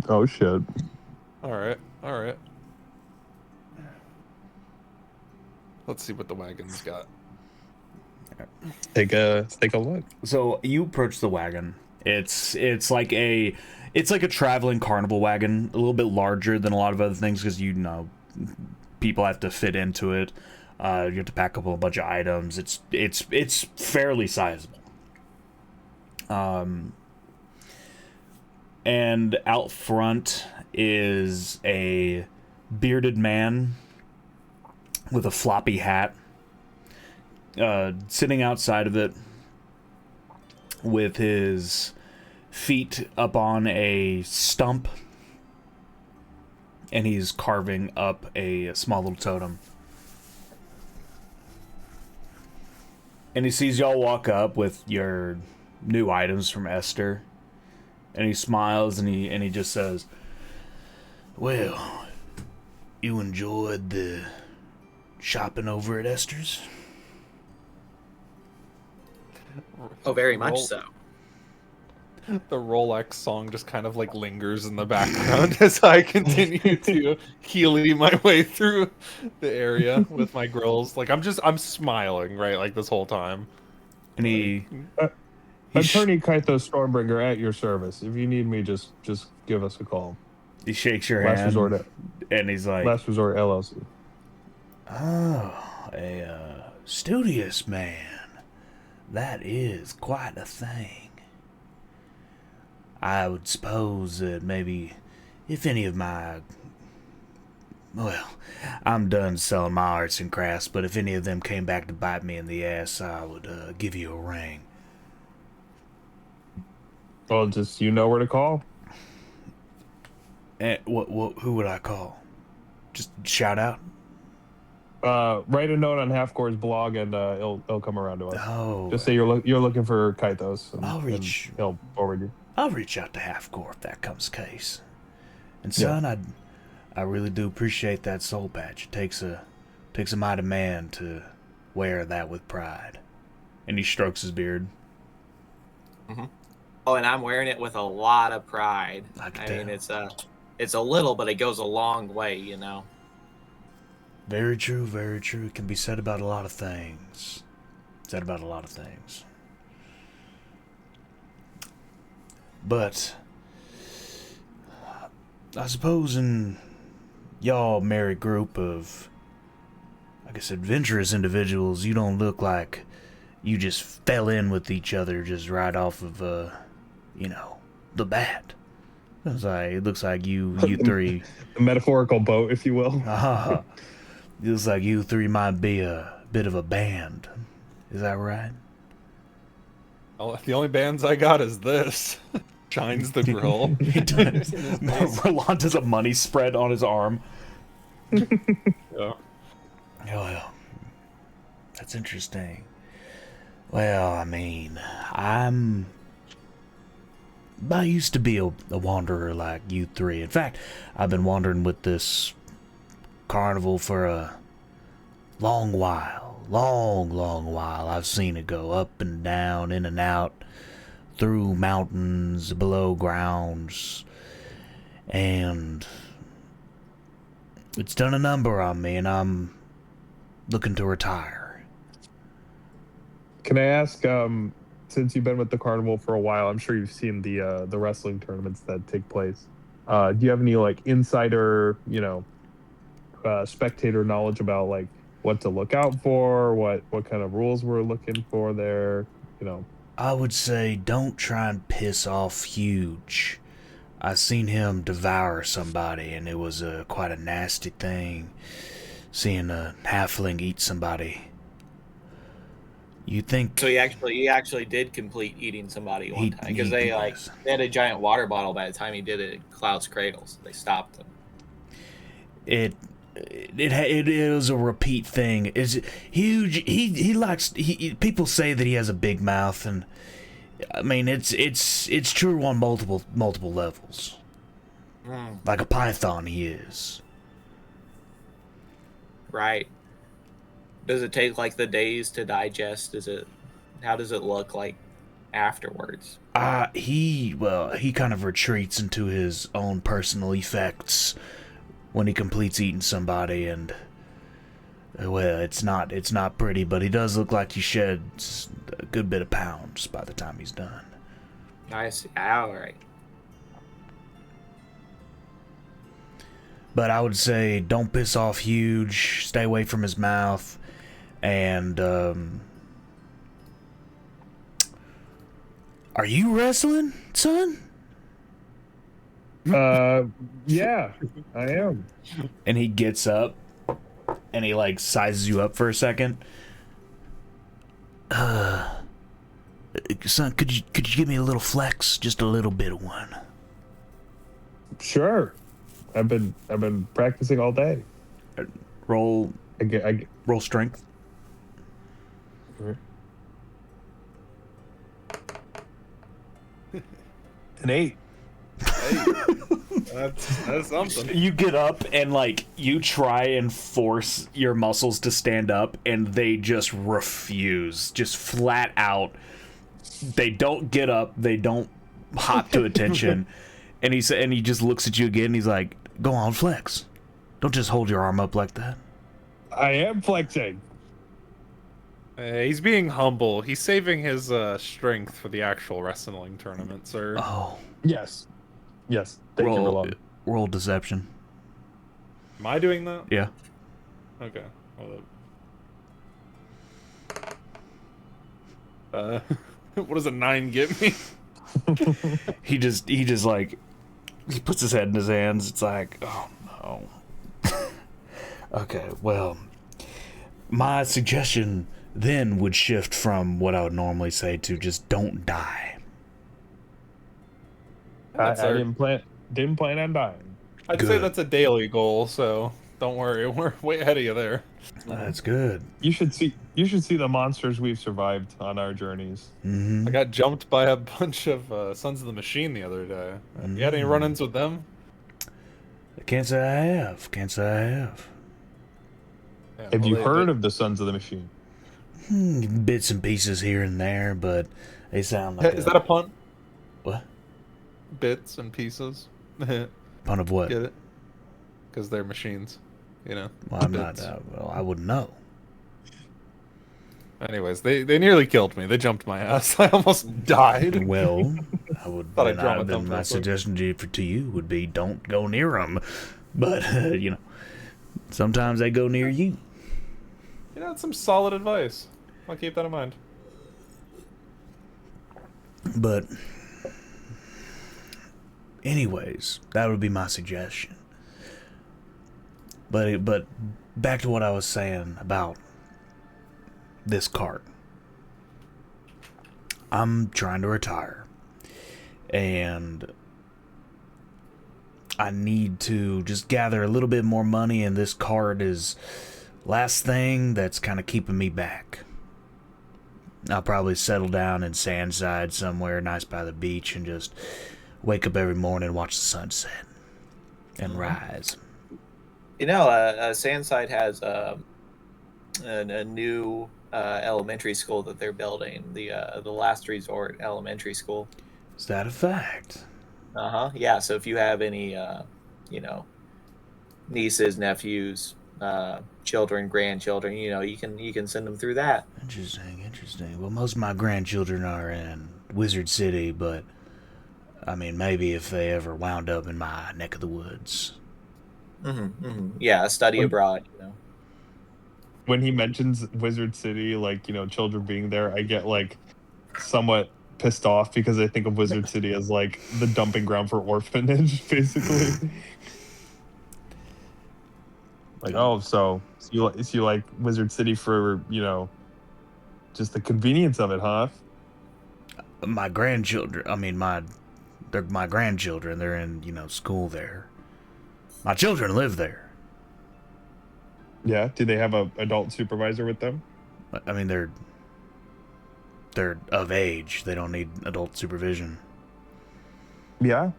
Oh shit. All right. All right. Let's see what the wagon's got. Take a look. So you approach the wagon. It's like a traveling carnival wagon, a little bit larger than a lot of other things because people have to fit into it. You have to pack up a bunch of items. It's fairly sizable. And out front is a bearded man with a floppy hat, sitting outside of it with his feet up on a stump, and he's carving up a small little totem. And he sees y'all walk up with your new items from Esther, and he smiles and he just says, "Well, you enjoyed the shopping over at Esther's?" Oh, very much so. The Rolex song just kind of like lingers in the background as I continue to Healy my way through the area with my grills. Like I'm smiling, right, like this whole time. And he Attorney Kaito Stormbringer at your service. If you need me, just give us a call. he shakes your Last hand, resort, and he's like, Last Resort LLC. "Oh, a studious man. That is quite a thing. I would suppose that maybe if any of my... Well, I'm done selling my arts and crafts, but if any of them came back to bite me in the ass, I would give you a ring." Well, just you know where to call. And who would I call? Just shout out? Write a note on Halfcore's blog, and it'll come around to us. Oh, Just say you're looking for Kaitos. And, I'll reach- and he'll forward you. I'll reach out to Halfcore if that comes case. And son, I really do appreciate that soul patch. It takes a mighty man to wear that with pride. And he strokes his beard. Oh, and I'm wearing it with a lot of pride. I can I tell. mean, it's a little, but it goes a long way, you know. Very true, very true. It can be said about a lot of things. Said about a lot of things. But I suppose in y'all merry group of, I guess, adventurous individuals, you don't look like you just fell in with each other just right off of, the bat. It looks like you three... A metaphorical boat, if you will. It looks like you three might be a bit of a band. Is that right? Oh, the only bands I got is this. Shines the grill. Roland does a money spread on his arm. Yeah. Oh, yeah. That's interesting. Well, I mean, I used to be a wanderer like you three. In fact, I've been wandering with this carnival for a long while. Long while. I've seen it go up and down, in and out, through mountains, below grounds, and it's done a number on me, and I'm looking to retire. Can I ask, since you've been with the carnival for a while, I'm sure you've seen the wrestling tournaments that take place. Do you have any insider, spectator knowledge about what to look out for, what kind of rules we're looking for there? I would say don't try and piss off Huge. I seen him devour somebody, and it was quite a nasty thing, seeing a halfling eat somebody. You think... So he actually did complete eating somebody one time because they was. they had a giant water bottle by the time he did it at Cloud's Cradle, so they stopped him. It is a repeat thing. Is Huge? He likes. People say that he has a big mouth, and I mean it's true on multiple levels. Like a python, he is. Right. Does it take the days to digest? How does it look like afterwards? He kind of retreats into his own personal effects when he completes eating somebody, and well, it's not pretty, but he does look like he sheds a good bit of pounds by the time he's done. I see. All right. But I would say don't piss off Huge, stay away from his mouth, and are you wrestling, son? Yeah, I am. And he gets up and he like sizes you up for a second. Son, could you give me a little flex, just a little bit of one? Sure. I've been practicing all day. Roll I roll strength. An 8. That's something. You get up and like you try and force your muscles to stand up, and they just refuse, just flat out. They don't get up, they don't hop to attention. And he just looks at you again, and he's like, "Go on, flex. Don't just hold your arm up like that." I am flexing. He's being humble. He's saving his strength for the actual wrestling tournament, sir. Oh, Yes. Yes. Thank you, roll Rolon. roll deception. Am I doing that? Yeah. Okay. Hold up. What does a 9 get me? He just like he puts his head in his hands. It's like, oh no. Okay, well, my suggestion then would shift from what I would normally say to just don't die. I That's our- didn't plan on dying. I'd say Good. that's a daily goal, so don't worry, we're way ahead of you there. That's good. You should see the monsters we've survived on our journeys. Mm-hmm. I got jumped by a bunch of Sons of the Machine the other day. You had any run-ins with them? Can't say I have. Can't say I have. Yeah, Have well, you they- heard they- of the Sons of the Machine? Bits and pieces here and there, but they sound like Is that a pun? what? Bits and pieces. Get Pun of what? it? Because they're machines, you know. Well, I'm not. Bits. Well, I wouldn't know. Anyways, they nearly killed me. They jumped my ass. I almost died. Well, I would. Thought I'd then draw I- my then thumb my real quick. suggestion to you would be don't go near them. But you know, sometimes they go near you. You know, that's some solid advice. I'll keep that in mind. But anyways, that would be my suggestion. But back to what I was saying about this cart. I'm trying to retire, and I need to just gather a little bit more money, and this cart is last thing that's kind of keeping me back. I'll probably settle down in Sandside somewhere nice by the beach and just wake up every morning and watch the sunset and rise. You know, Sandside has a new elementary school that they're building. The Last Resort Elementary School. Is that a fact? Yeah. So if you have any, nieces, nephews, children, grandchildren, you can send them through that. Interesting. Well, most of my grandchildren are in Wizard City, but I mean, maybe if they ever wound up in my neck of the woods. Yeah, a study abroad. When he mentions Wizard City, like, children being there, I get like somewhat pissed off because I think of Wizard City as like the dumping ground for orphanage, basically. Like, oh, so you like Wizard City for, just the convenience of it, huh? My grandchildren, I mean, they're my grandchildren. They're in, school there. My children live there. Yeah. Do they have a adult supervisor with them? I mean, they're of age. They don't need adult supervision. Yeah.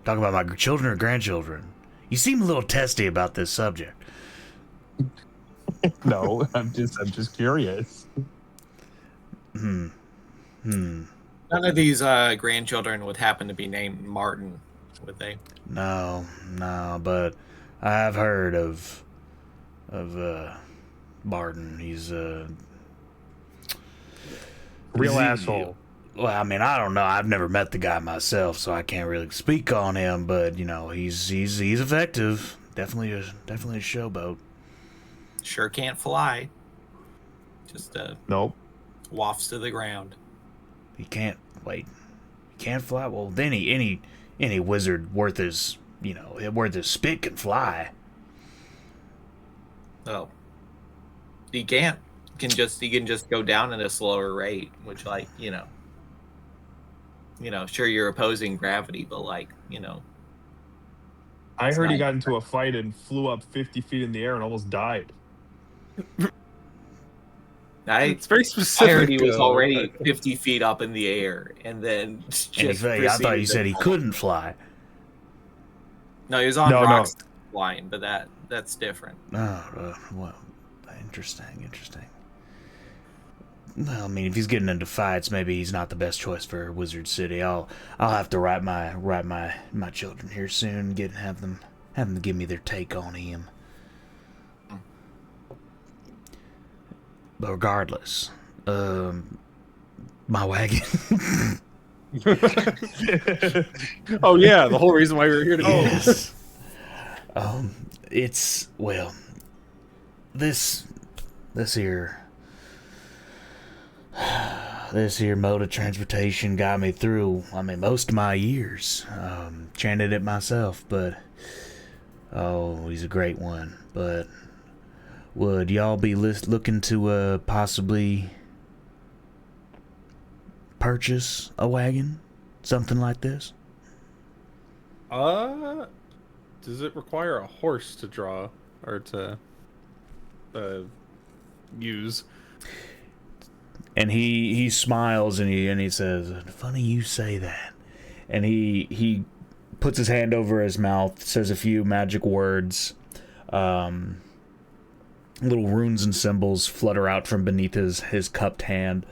Talking about my children or grandchildren. You seem a little testy about this subject. No, I'm just curious. None of these grandchildren would happen to be named Martin. would they? No, no, but I've heard of Barton. He's Real he- asshole. Well, I mean, I don't know. I've never met the guy myself, so I can't really speak on him. But you know, he's effective. Definitely a showboat. Sure can't fly. Just Nope. wafts to the ground. He can't wait. He can't fly. Well, then any wizard worth his spit can fly. Oh, he can't. He can just go down at a slower rate, which sure you're opposing gravity, but I It's heard he not- got into a fight and flew up 50 feet in the air and almost died. It's very I specific. heard he was though. already 50 feet up in the air, and then just And I thought you proceeded said to he fall. couldn't fly. No, he was on No, no. rocks flying, but that's different. Oh, well, interesting. Well, I mean, if he's getting into fights, maybe he's not the best choice for Wizard City. I'll have to write my children here soon. Have them give me their take on him. But regardless, my wagon. Oh yeah, the whole reason why we were here today. Yes. It's this here mode of transportation got me through, I mean, most of my years. Chanted it myself, but he's a great one. But would y'all be looking to possibly purchase a wagon, something like this? Does it require a horse to draw or to use? And he smiles and he says, "Funny you say that." And he puts his hand over his mouth, says a few magic words. Little runes and symbols flutter out from beneath his cupped hand,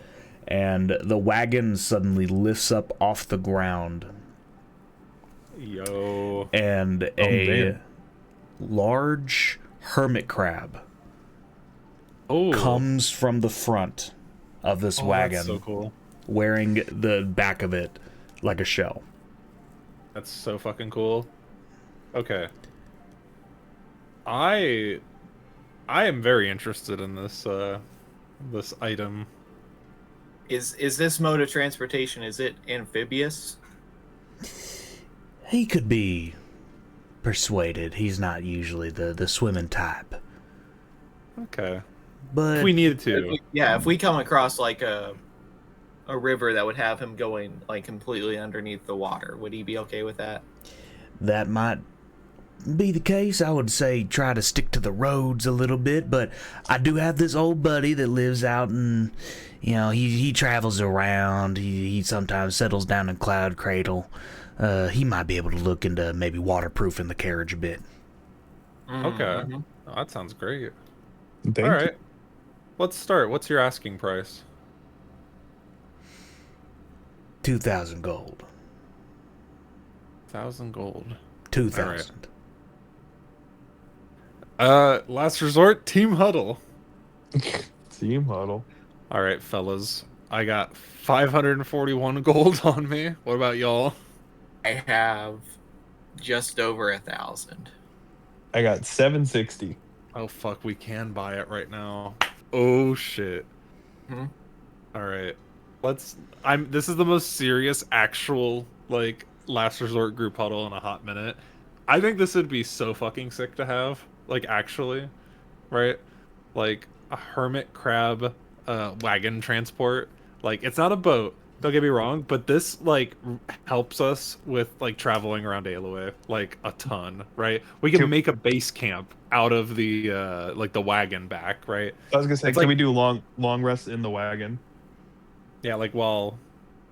and the wagon suddenly lifts up off the ground, Yo. and a damn. large hermit crab Oh. comes from the front of this Oh, wagon, that's so cool. wearing the back of it like a shell. That's so fucking cool. Okay. I am very interested in this this item. Is this mode of transportation, is it amphibious? He could be persuaded. He's not usually the swimming type. Okay. But If we needed to. If we come across like a river that would have him going like completely underneath the water, would he be okay with that? that might be the case. I would say try to stick to the roads a little bit, but I do have this old buddy that lives out in, he travels around. He sometimes settles down in Cloud Cradle. He might be able to look into maybe waterproofing the carriage a bit. Okay. Mhm. Oh, that sounds great. Thank All you. right. Let's start. What's your asking price? 2,000 gold. 1,000 gold. 2,000. Last resort, team huddle. Team huddle. All right, fellas. I got 541 gold on me. What about y'all? I have just over 1,000. I got 760. Oh fuck, we can buy it right now. Oh shit. Hmm? All right. This is the most serious actual like last resort group huddle in a hot minute. I think this would be so fucking sick to have, like actually, right? Like a hermit crab wagon transport. Like it's not a boat, don't get me wrong, but this like helps us with like traveling around Aloe like a ton, right? We can make a base camp out of the like the wagon back, right? I was gonna say, It's can like- we do long rests in the wagon? Yeah, like while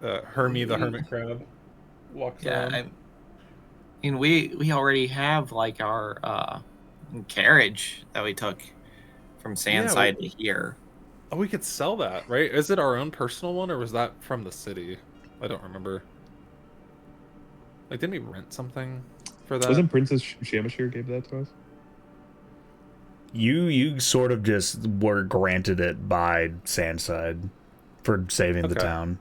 Hermie the hermit crab walks Yeah, around. I mean we already have like our carriage that we took from Sandside to here. Oh, we could sell that, right? Is it our own personal one, or was that from the city? I don't remember. Like, didn't we rent something for that? Wasn't Princess Shamashir gave that to us? You sort of just were granted it by Sandside for saving the Okay. town.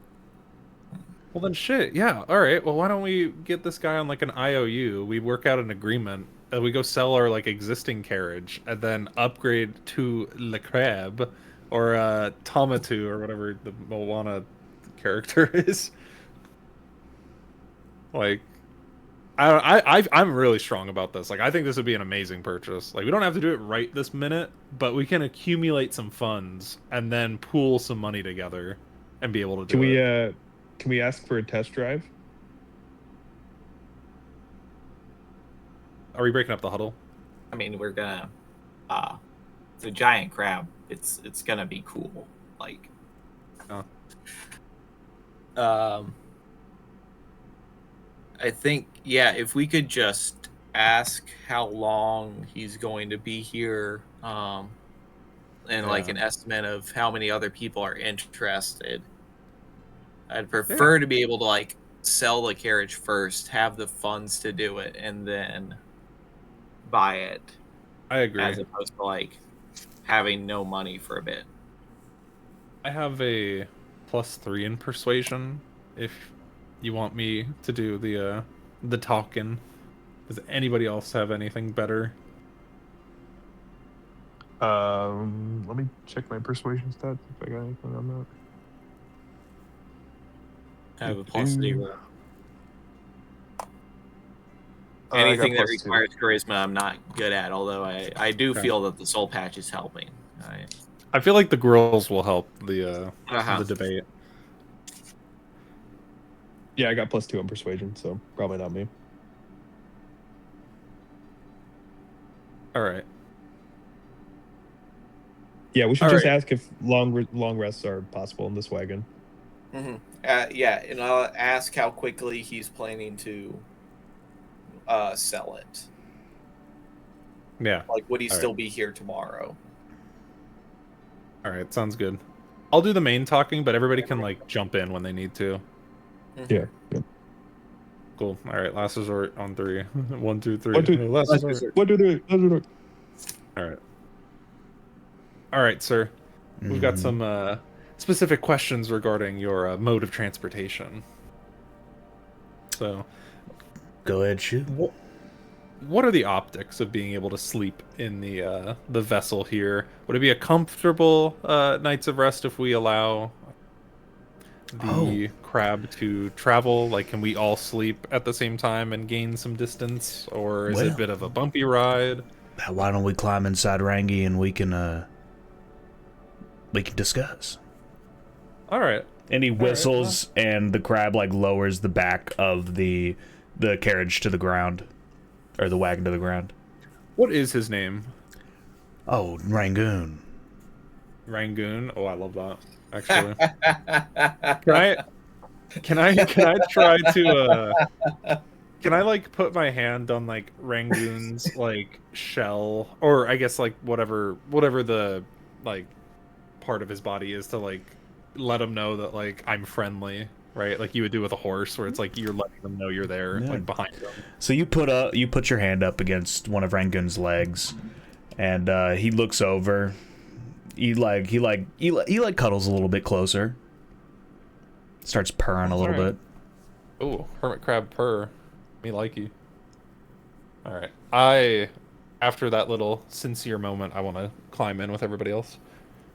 Well then shit, yeah. All right. Well, why don't we get this guy on like an IOU? We work out an agreement. We go sell our like existing carriage and then upgrade to Le Crab or Tomatu or whatever the Moana character is. Like I'm really strong about this. Like I think this would be an amazing purchase. Like we don't have to do it right this minute, but we can accumulate some funds and then pool some money together and be able to do it. Can we ask for a test drive? Are we breaking up the huddle? I mean, we're gonna. It's a giant crab. It's gonna be cool. Like. Oh. I think if we could just ask how long he's going to be here, and like Yeah. an estimate of how many other people are interested. I'd prefer to be able to like sell the carriage first, have the funds to do it, and then buy it, I agree. as opposed to like having no money for a bit. I have a +3 in persuasion if you want me to do the talking. Does anybody else have anything better? Let me check my persuasion stats if I got anything on that. I have a +0. I Anything got that +2. requires charisma, I'm not good at. Although I do Okay. feel that the soul patch is helping. I feel like the girls will help the debate. Yeah, I got +2 on persuasion, so probably not me. All right. Yeah, we should All just right. ask if long rests are possible in this wagon. And I'll ask how quickly he's planning to sell it. Yeah. Like, would he All still be here tomorrow? All right. Sounds good. I'll do the main talking, but everybody can like jump in when they need to. Yeah. Yeah. Cool. All right. Last resort on 3. 1, 2, 3. 1, 2, Last resort. What do they? All right. All right, sir. We've got some specific questions regarding your mode of transportation. So, Go ahead, shoot. what are the optics of being able to sleep in the vessel here? Would it be a comfortable nights of rest if we allow the crab to travel? Like, can we all sleep at the same time and gain some distance, or is it a Well. bit of a bumpy ride? Why don't we climb inside Rangi and we can discuss. All right. And he whistles, and the crab like lowers the back of the carriage to the ground, or the wagon to the ground. What is his name? Oh, Rangoon. Rangoon. Oh, I love that. Actually, can I try to can I like put my hand on like Rangoon's like shell, or I guess like whatever the like part of his body is, to like let him know that like I'm friendly, right? Like you would do with a horse, where it's like you're letting them know you're there, Yeah. like behind them. So you put your hand up against one of Rangoon's legs, and he looks over. He cuddles a little bit closer. Starts purring a little Alright. bit. Oh, hermit crab purr. Me likey. All right. After that little sincere moment, I want to climb in with everybody else.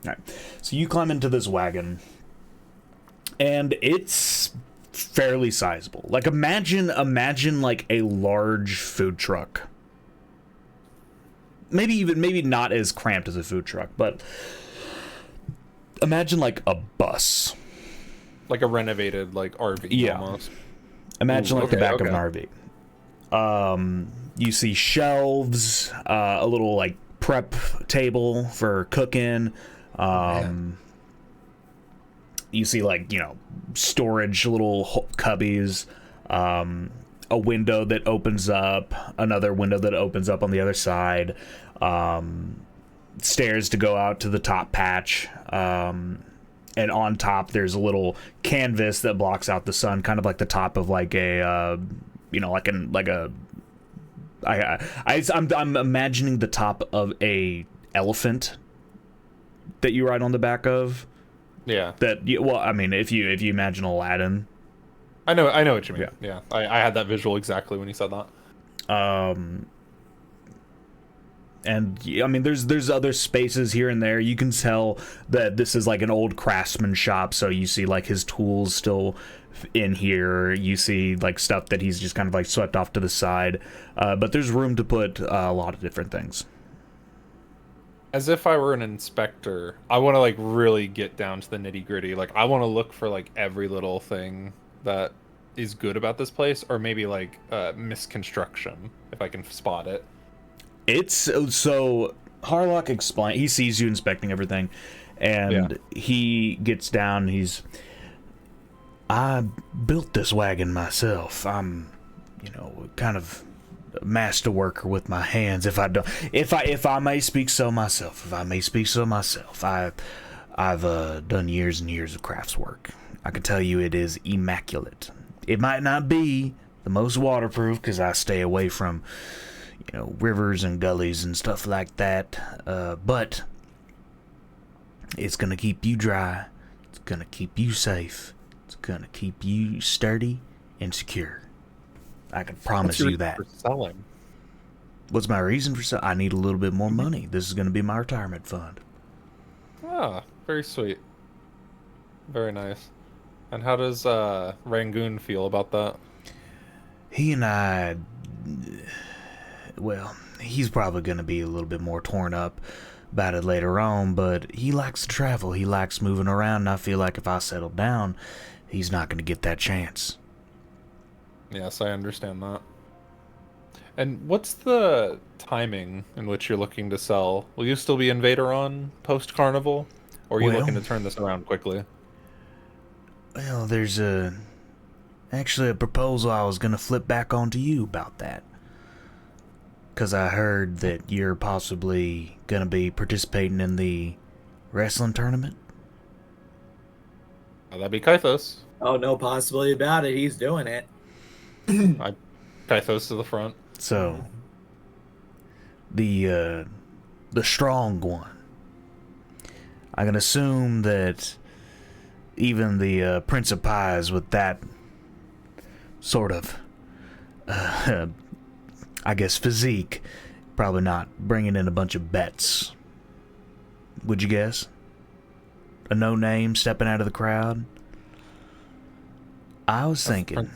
All right. So you climb into this wagon, and it's fairly sizable. Like imagine like a large food truck. Maybe not as cramped as a food truck, but imagine like a bus. Like a renovated like RV Yeah. almost. Imagine Ooh, like the okay, back of an RV. You see shelves, a little like prep table for cooking. You see like, storage little cubbies, a window that opens up, another window that opens up on the other side, stairs to go out to the top patch, and on top there's a little canvas that blocks out the sun, kind of like the top of like a I'm imagining the top of a elephant that you ride on the back of. Yeah. Well, I mean, if you imagine Aladdin. I know what you mean. Yeah. I had that visual exactly when you said that. And I mean, there's other spaces here and there. You can tell that this is like an old craftsman shop, so you see like his tools still in here. You see like stuff that he's just kind of like swept off to the side. But there's room to put a lot of different things. As if I were an inspector, I want to like really get down to the nitty gritty. Like I want to look for like every little thing that is good about this place, or maybe like misconstruction if I can spot it. It's so Harlock explain. He sees you inspecting everything, and he gets down. I built this wagon myself. I'm, kind of a master worker with my hands. If I may speak so myself. I've done years and years of crafts work. I can tell you it is immaculate. It might not be the most waterproof because I stay away from rivers and gullies and stuff like that, but it's gonna keep you dry, it's gonna keep you safe, it's gonna keep you sturdy and secure. I can promise you that. For selling? What's my reason for selling? I need a little bit more money. This is gonna be my retirement fund. Ah, very sweet. Very nice. And how does Rangoon feel about that? He and I, well, he's probably going to be a little bit more torn up about it later on, but he likes to travel. He likes moving around, and I feel like if I settle down, he's not going to get that chance. Yes, I understand that. And what's the timing in which you're looking to sell? Will you still be in Vaderon post-Carnival? Or are you looking to turn this around quickly? Well, there's actually a proposal I was going to flip back onto you about that. Because I heard that you're possibly going to be participating in the wrestling tournament. Oh, that'd be Kythos. Oh, no possibility about it. He's doing it. Kythos to the front. So, the strong one. I can assume that even the Prince of Pies with that sort of, I guess, physique, probably not bringing in a bunch of bets. Would you guess? A no-name stepping out of the crowd? I was thinking...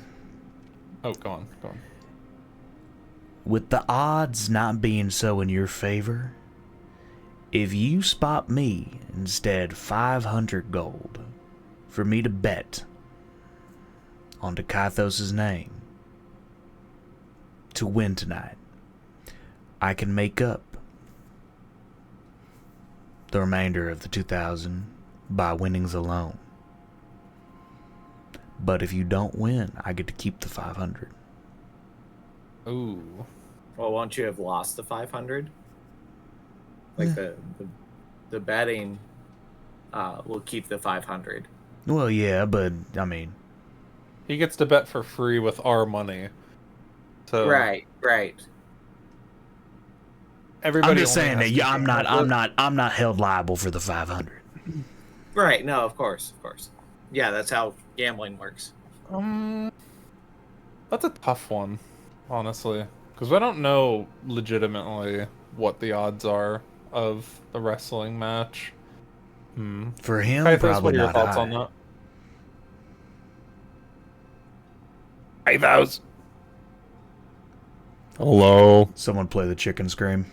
Oh, go on. With the odds not being so in your favor, if you spot me instead 500 gold for me to bet onto Kythos' name to win tonight, I can make up the remainder of the 2,000 by winnings alone. But if you don't win, I get to keep the 500. Ooh. Well, won't you have lost the 500? Like the betting will keep the 500. Well, yeah, but I mean, He gets to bet for free with our money. So Right. Everybody I'm just only saying has that to I'm not held liable for the 500. Right. No, of course. Yeah, that's how gambling works. That's a tough one, honestly, because I don't know legitimately what the odds are of the wrestling match. For him, Kythos, probably what are your not thoughts high. on that? Kythos! Hello. Someone play the chicken scream.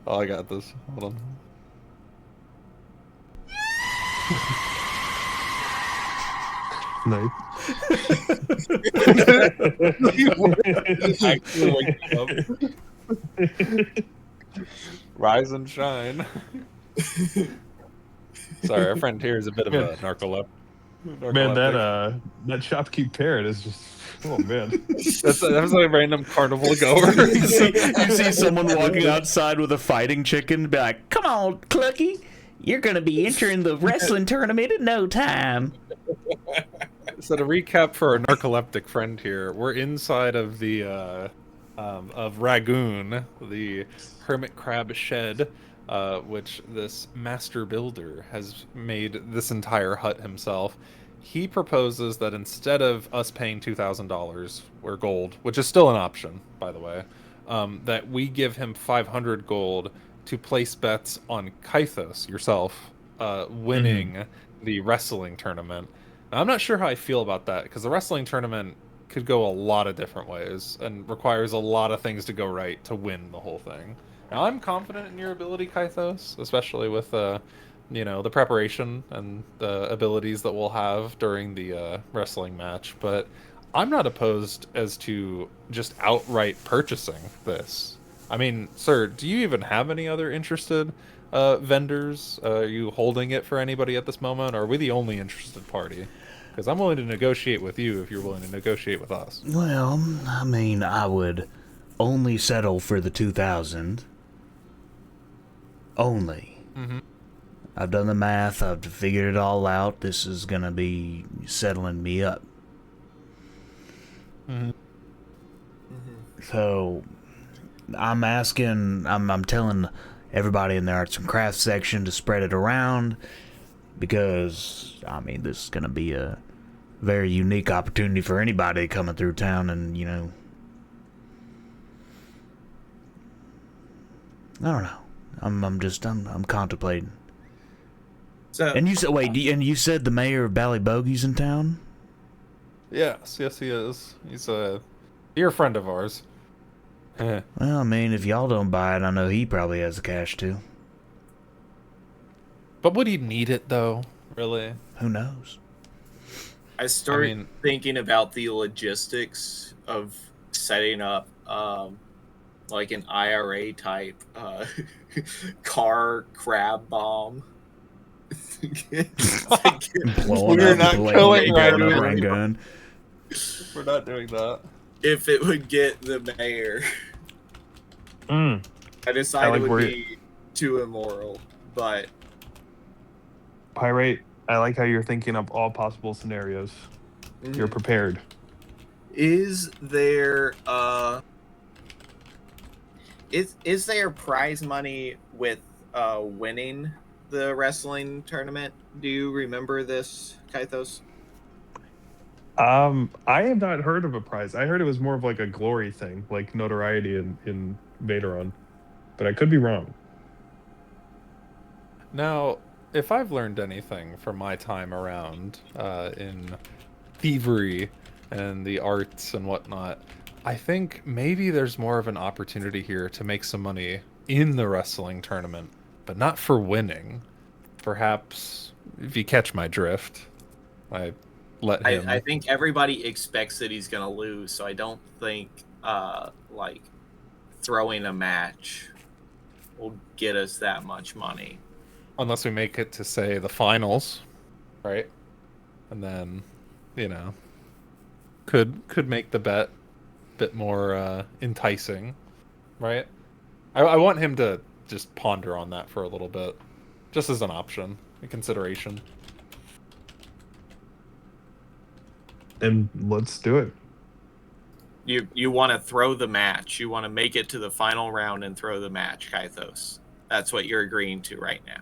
Oh, I got this. Hold on. Nice. Actually waking up. Rise and shine. Sorry, our friend here is a bit of a narcoleptic. Man, that shopkeep parrot is just, oh man. That was a random carnival goer. You see someone walking outside with a fighting chicken, be like, "Come on, Clucky, you're gonna be entering the wrestling tournament in no time." So to recap for our narcoleptic friend here, we're inside of the of Ragoon, the hermit crab shed, which this master builder has made this entire hut himself. He proposes that instead of us paying $2,000 or gold, which is still an option, by the way, that we give him 500 gold to place bets on Kythos, yourself, winning the wrestling tournament. Now, I'm not sure how I feel about that, because the wrestling tournament could go a lot of different ways and requires a lot of things to go right to win the whole thing. Now, I'm confident in your ability, Kythos, especially with the preparation and the abilities that we'll have during the wrestling match, but I'm not opposed as to just outright purchasing this. I mean, sir, do you even have any other interested vendors? Are you holding it for anybody at this moment, or are we the only interested party? Because I'm willing to negotiate with you if you're willing to negotiate with us. Well, I mean, I would only settle for the 2,000. Only. Mm-hmm. I've done the math. I've figured it all out. This is gonna be settling me up. Mm-hmm. So, I'm telling everybody in the arts and crafts section to spread it around, because, I mean, this is gonna be a very unique opportunity for anybody coming through town, and, I don't know. I'm contemplating. So, And you said the mayor of Ballybogey's in town? Yes, he is. He's a dear friend of ours. Well, I mean, if y'all don't buy it, I know he probably has the cash too. But would he need it, though? Really? Who knows? I started thinking about the logistics of setting up like an IRA type car crab bomb. We're not killing Ragoon. Gun. We're not doing that. If it would get the mayor, I decided it would be too immoral, but Pyrite, I like how you're thinking of all possible scenarios. You're prepared. Is there is there prize money with winning the wrestling tournament? Do you remember this, Kythos? I have not heard of a prize. I heard it was more of like a glory thing, like notoriety in Vaderon, but I could be wrong. Now, if I've learned anything from my time around in thievery and the arts and whatnot, I think maybe there's more of an opportunity here to make some money in the wrestling tournament, but not for winning. Perhaps, if you catch my drift, I think everybody expects that he's gonna lose, so I don't think like throwing a match will get us that much money. Unless we make it to, say, the finals, right? And then, could make the bet a bit more enticing, right? I want him to just ponder on that for a little bit, just as an option, a consideration. And let's do it. You want to throw the match. You want to make it to the final round and throw the match, Kythos. That's what you're agreeing to right now.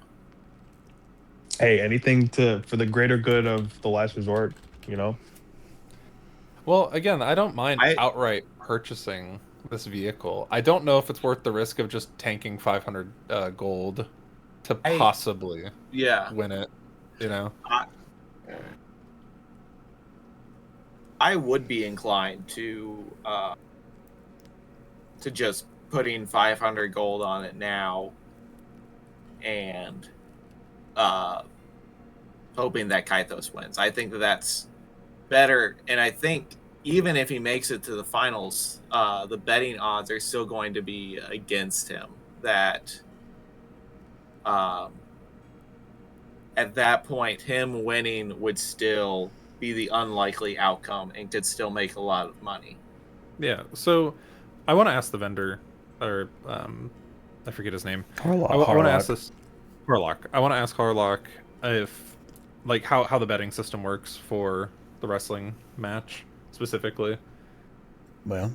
Hey, anything for the greater good of the last resort, Well, again, I don't mind outright purchasing this vehicle. I don't know if it's worth the risk of just tanking 500 gold to possibly win it, I would be inclined to just putting 500 gold on it now and hoping that Kythos wins. I think that's better, and I think even if he makes it to the finals, the betting odds are still going to be against him. That at that point, him winning would still be the unlikely outcome and could still make a lot of money. Yeah, so I want to ask the vendor, or I forget his name. Harlock. I want to ask this. Harlock. I want to ask Harlock if, like, how the betting system works for the wrestling match specifically. Well,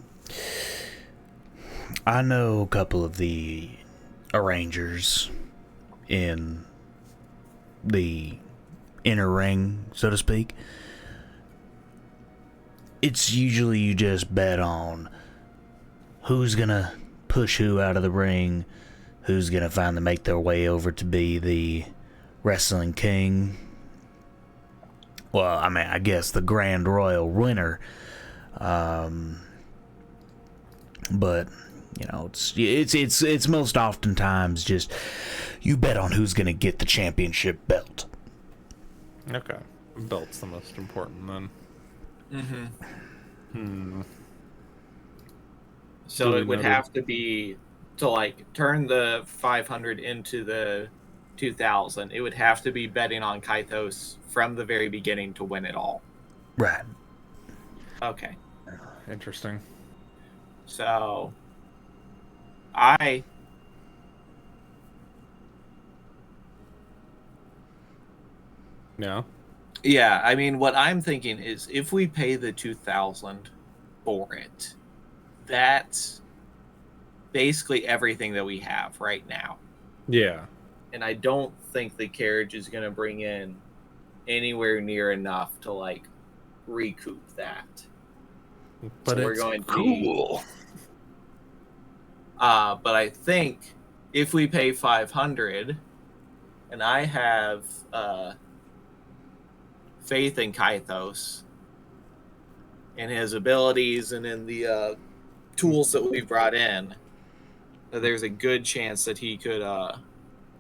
I know a couple of the arrangers in the inner ring, so to speak. It's usually you just bet on who's gonna push who out of the ring, who's gonna finally make their way over to be the wrestling king. Well, I mean, I guess the Grand Royal winner. But you know, it's most oftentimes just you bet on who's gonna get the championship belt. Okay, belt's the most important then. So Duly it would noted. have to be to like turn the 500 into the 2000. It would have to be betting on Kythos from the very beginning to win it all. Right. Okay. Interesting. So I Yeah. yeah, I mean what I'm thinking is if we pay the 2000 for it, that's basically everything that we have right now. Yeah. And I don't think the carriage is going to bring in anywhere near enough to like recoup that. But So we're it's going to cool. but I think if we pay 500, and I have faith in Kythos and his abilities and in the tools that we brought in, that there's a good chance that he could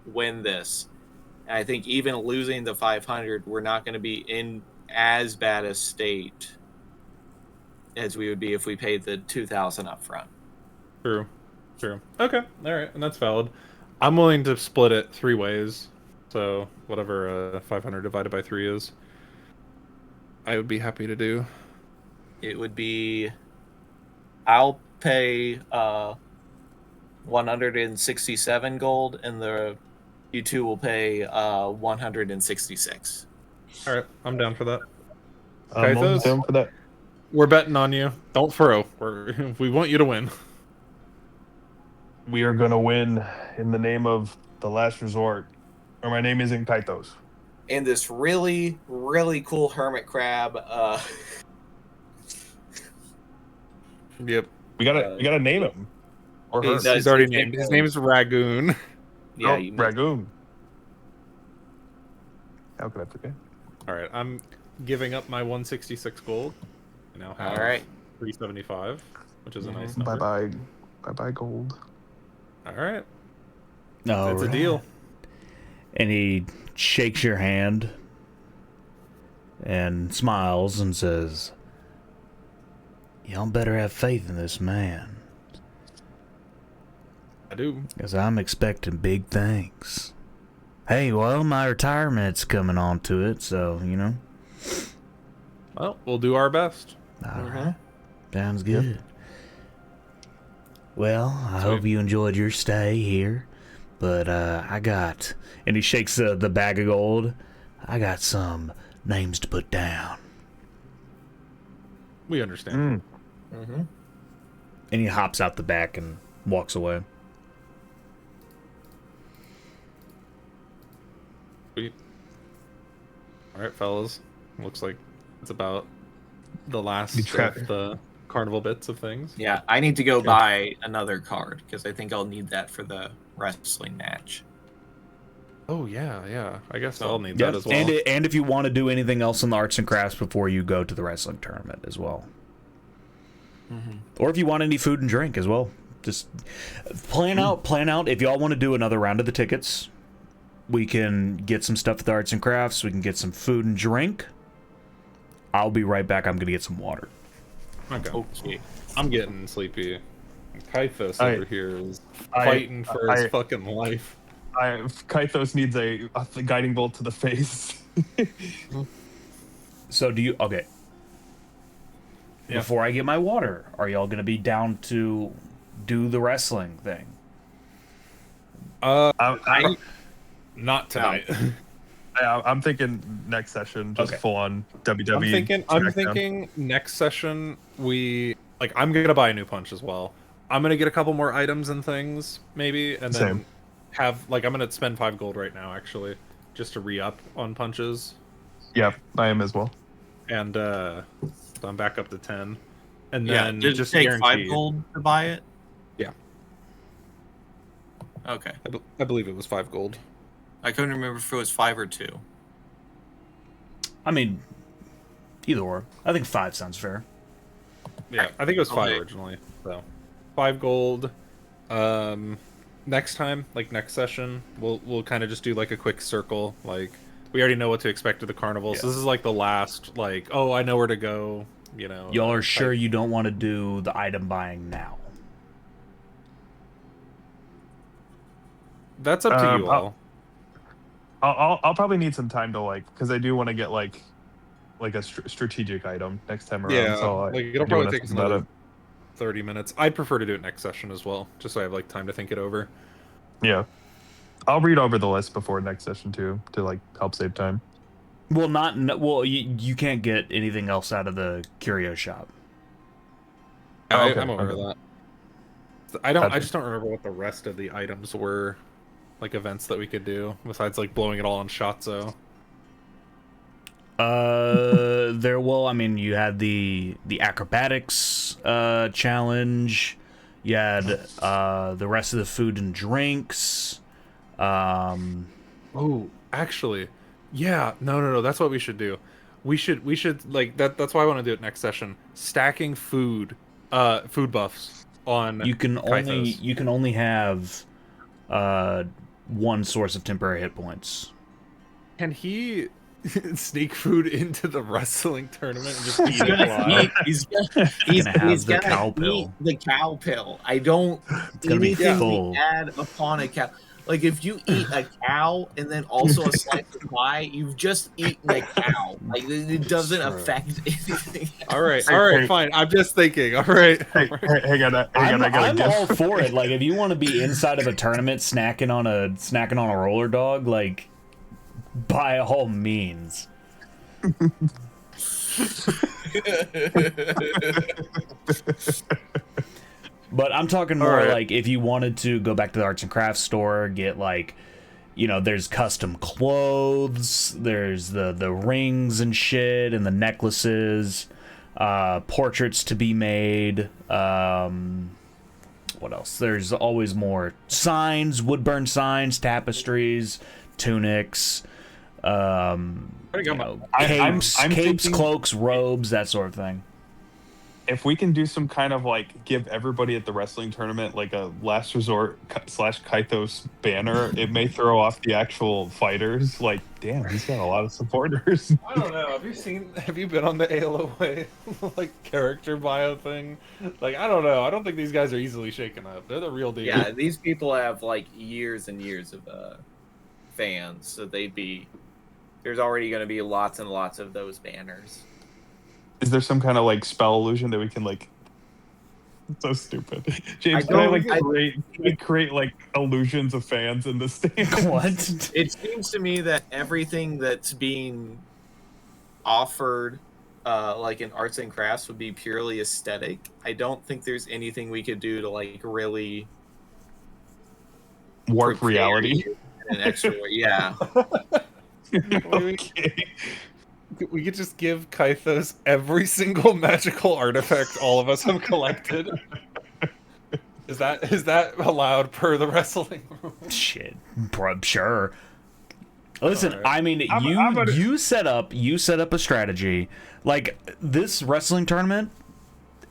win this. And I think even losing the 500, we're not going to be in as bad a state as we would be if we paid the 2000 up front. True. Okay. All right, and that's valid. I'm willing to split it 3 ways. So whatever 500 divided by 3 is, I would be happy to do. It would be, I'll pay 167 gold, and you two will pay 166. All right, I'm down for that. I'm Kythos? down for that. We're betting on you. Don't throw. We want you to win. We are gonna win in the name of the last resort. Or my name isn't Kythos. And this really, really cool hermit crab. Yep. We gotta name him. Or her. He's already named. His name is Ragoon. Yeah, Oh, you Ragoon. How could I forget? All right, I'm giving up my 166 gold. I now have All right. 375, which is a nice Bye number. bye gold. All right, No, that's a deal. And he shakes your hand and smiles and says, "Y'all better have faith in this man, I do. because I'm expecting big things." Hey, well, my retirement's coming on to it, so, you know. Well, we'll do our best. All right. Sounds good. Well, I Sweet. hope you enjoyed your stay here. But I got, and he shakes the bag of gold. I got some names to put down. We understand. And he hops out the back and walks away. Sweet. All right, fellas. Looks like it's about the last of the carnival bits of things. Yeah, I need to go buy another card because I think I'll need that for the wrestling match. Oh yeah. I guess So- I'll need that as well. And if you want to do anything else in the arts and crafts before you go to the wrestling tournament as well. Or if you want any food and drink as well. Just plan out. If y'all want to do another round of the tickets, we can get some stuff at the arts and crafts. We can get some food and drink. I'll be right back. I'm going to get some water. Okay. I'm getting sleepy. Kythos I- over here is I- fighting for his I- fucking life. Kythos needs a guiding bolt to the face. So do you... Okay. Yeah. Before I get my water, are y'all going to be down to do the wrestling thing? Not tonight. I'm thinking next session, just Okay. full on WWE. I'm SmackDown. thinking next session I'm gonna buy a new punch as well. I'm gonna get a couple more items and things maybe, and then Same. I'm gonna spend 5 gold right now actually, just to re-up on punches, Yep, I am as well. and so I'm back up to 10, and Yeah, then did it just take guaranteed. 5 gold to buy it? Yeah. Okay. I believe it was 5 gold. I couldn't remember if it was 5 or 2. I mean, either or. I think 5 sounds fair. Yeah, I think it was 5 Okay. originally. So 5 gold. Next time, like next session, we'll kind of just do like a quick circle. Like we already know what to expect at the carnival, so Yeah. this is like the last. Like, oh, I know where to go. You know. Y'all are sure type- you don't want to do the item buying now? That's up to you all. I'll probably need some time to because I do want to get like a strategic item next time around. Yeah, so like I it'll do probably wanna take us think about another 30 minutes. I'd prefer to do it next session as well, just so I have like time to think it over. Yeah, I'll read over the list before next session too to help save time. Well, well, you can't get anything else out of the curio shop. Oh, okay, I'm aware okay. of that. I Gotcha. just don't remember what the rest of the items were, like events that we could do besides like blowing it all on Shatzo. I mean, you had the acrobatics challenge. You had the rest of the food and drinks. Oh, actually, yeah, no, that's what we should do. We should like that. That's why I want to do it next session. Stacking food buffs on. You can Kythos. only have one source of temporary hit points. Can he sneak food into the wrestling tournament and just He's eat it gonna live? eat. He's gonna have the gonna cow eat pill. the cow pill. I don't. It's gonna be anything full. we add upon a cow. Like if you eat a cow and then also a slice of pie, you've just eaten a cow. Like it doesn't Sure. affect anything. All right, fine. I'm just thinking. All right. Hey, hang on, I'm I gotta give. all for it. Like, if you want to be inside of a tournament snacking on a roller dog, like, by all means. But I'm talking more Alright. like if you wanted to go back to the arts and crafts store, get there's custom clothes, there's the rings and shit and the necklaces, portraits to be made. What else? There's always more signs, wood-burn signs, tapestries, tunics, capes, I'm thinking- cloaks, robes, that sort of thing. If we can do some kind of give everybody at the wrestling tournament a last resort / Kythos banner, it may throw off the actual fighters. Damn, he's got a lot of supporters. I don't know. Have you been on the ALOA character bio thing? I don't know. I don't think these guys are easily shaken up. They're the real deal. Yeah, these people have years and years of fans, so there's already going to be lots and lots of those banners. Is there some kind of spell illusion that we can so stupid. James, don't- can I create illusions of fans in the stands? What? It seems to me that everything that's being offered in arts and crafts would be purely aesthetic. I don't think there's anything we could do to really Warp prepare reality. you in an extra way. Yeah. Okay. We could just give Kythos every single magical artifact all of us have collected. Is that allowed per the wrestling rule? Shit, bro, sure. Listen, Alright. I mean, you set up a strategy. This wrestling tournament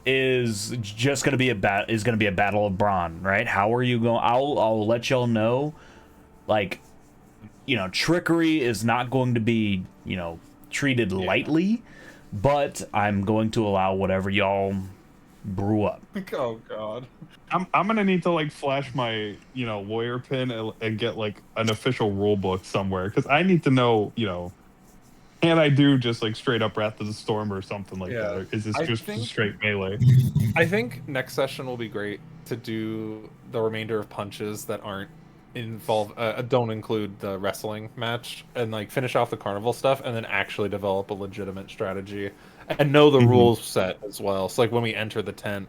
is just gonna be a battle of brawn, right? How are you going? I'll let y'all know. Trickery is not going to be treated lightly, but I'm going to allow whatever y'all brew up. Oh god. I'm gonna need to flash my lawyer pin and get an official rule book somewhere because I need to know can I do just straight up Wrath of the Storm or something like Yeah. that? Or is this I just think- straight melee? I think next session will be great to do the remainder of punches that aren't don't include the wrestling match, and like finish off the carnival stuff, and then actually develop a legitimate strategy and know the Mhm. rules set as well. So like when we enter the tent,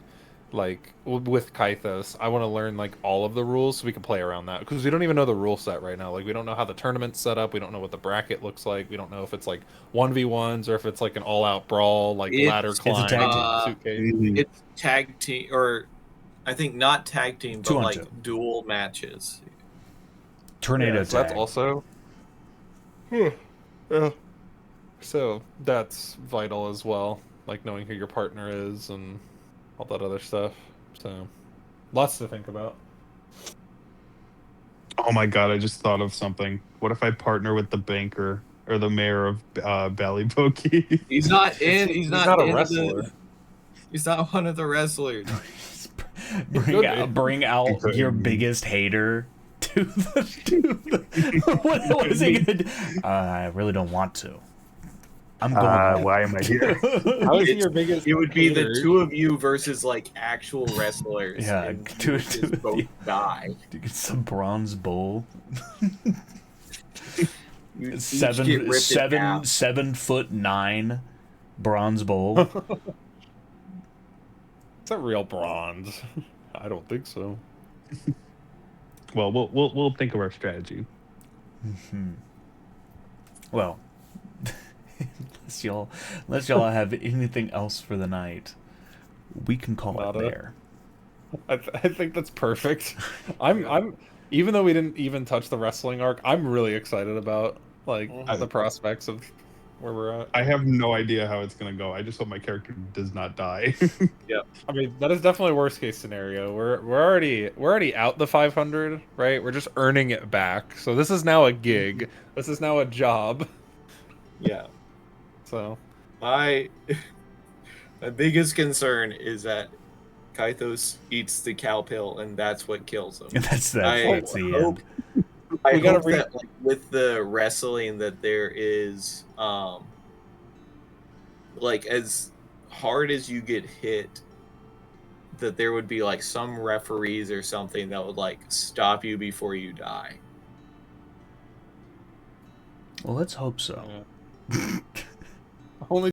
like with Kythos, I want to learn like all of the rules so we can play around that, because we don't even know the rule set right now. Like we don't know how the tournament's set up, we don't know what the bracket looks like, we don't know if it's like 1v1s or if it's like an all-out brawl, like ladder It's climb, a tag team. suitcase. It's tag team, or I think not tag team, but 2-on-2. like dual matches. Tornado Yeah, so that's tag. also so that's vital as well, like knowing who your partner is and all that other stuff. So lots to think about. Oh my god, I just thought of something. What if I partner with the banker or the mayor of Ballypokey? He's not in. He's not a in wrestler. He's not one of the wrestlers. Bring out Could your be. biggest hater to the what is he gonna do? I really don't want to. I'm going. Why am I here? How is he It's- your biggest? It would be the hater? two of you versus like actual wrestlers. Yeah, and two- you would two just of both you. die. To get some bronze bull. You each get Seven ripped in seven half. 7'9" bronze bull. Is that real bronze? I don't think so. Well, we'll think of our strategy. Well, unless y'all have anything else for the night, we can call it Nada. there. I think that's perfect. I'm even though we didn't even touch the wrestling arc, I'm really excited about like the prospects of where we're at. I have no idea how it's gonna go. I just hope my character does not die. I mean, that is definitely worst case scenario. We're already out the 500, right? We're just earning it back. So this is now a gig. This is now a job. Yeah. So My biggest concern is that Kythos eats the cow pill, and that's what kills him. That's the hope- end. I We gotta hope that like, with the wrestling that there is, like as hard as you get hit, that there would be like some referees or something that would like stop you before you die. Well, let's hope so. yeah.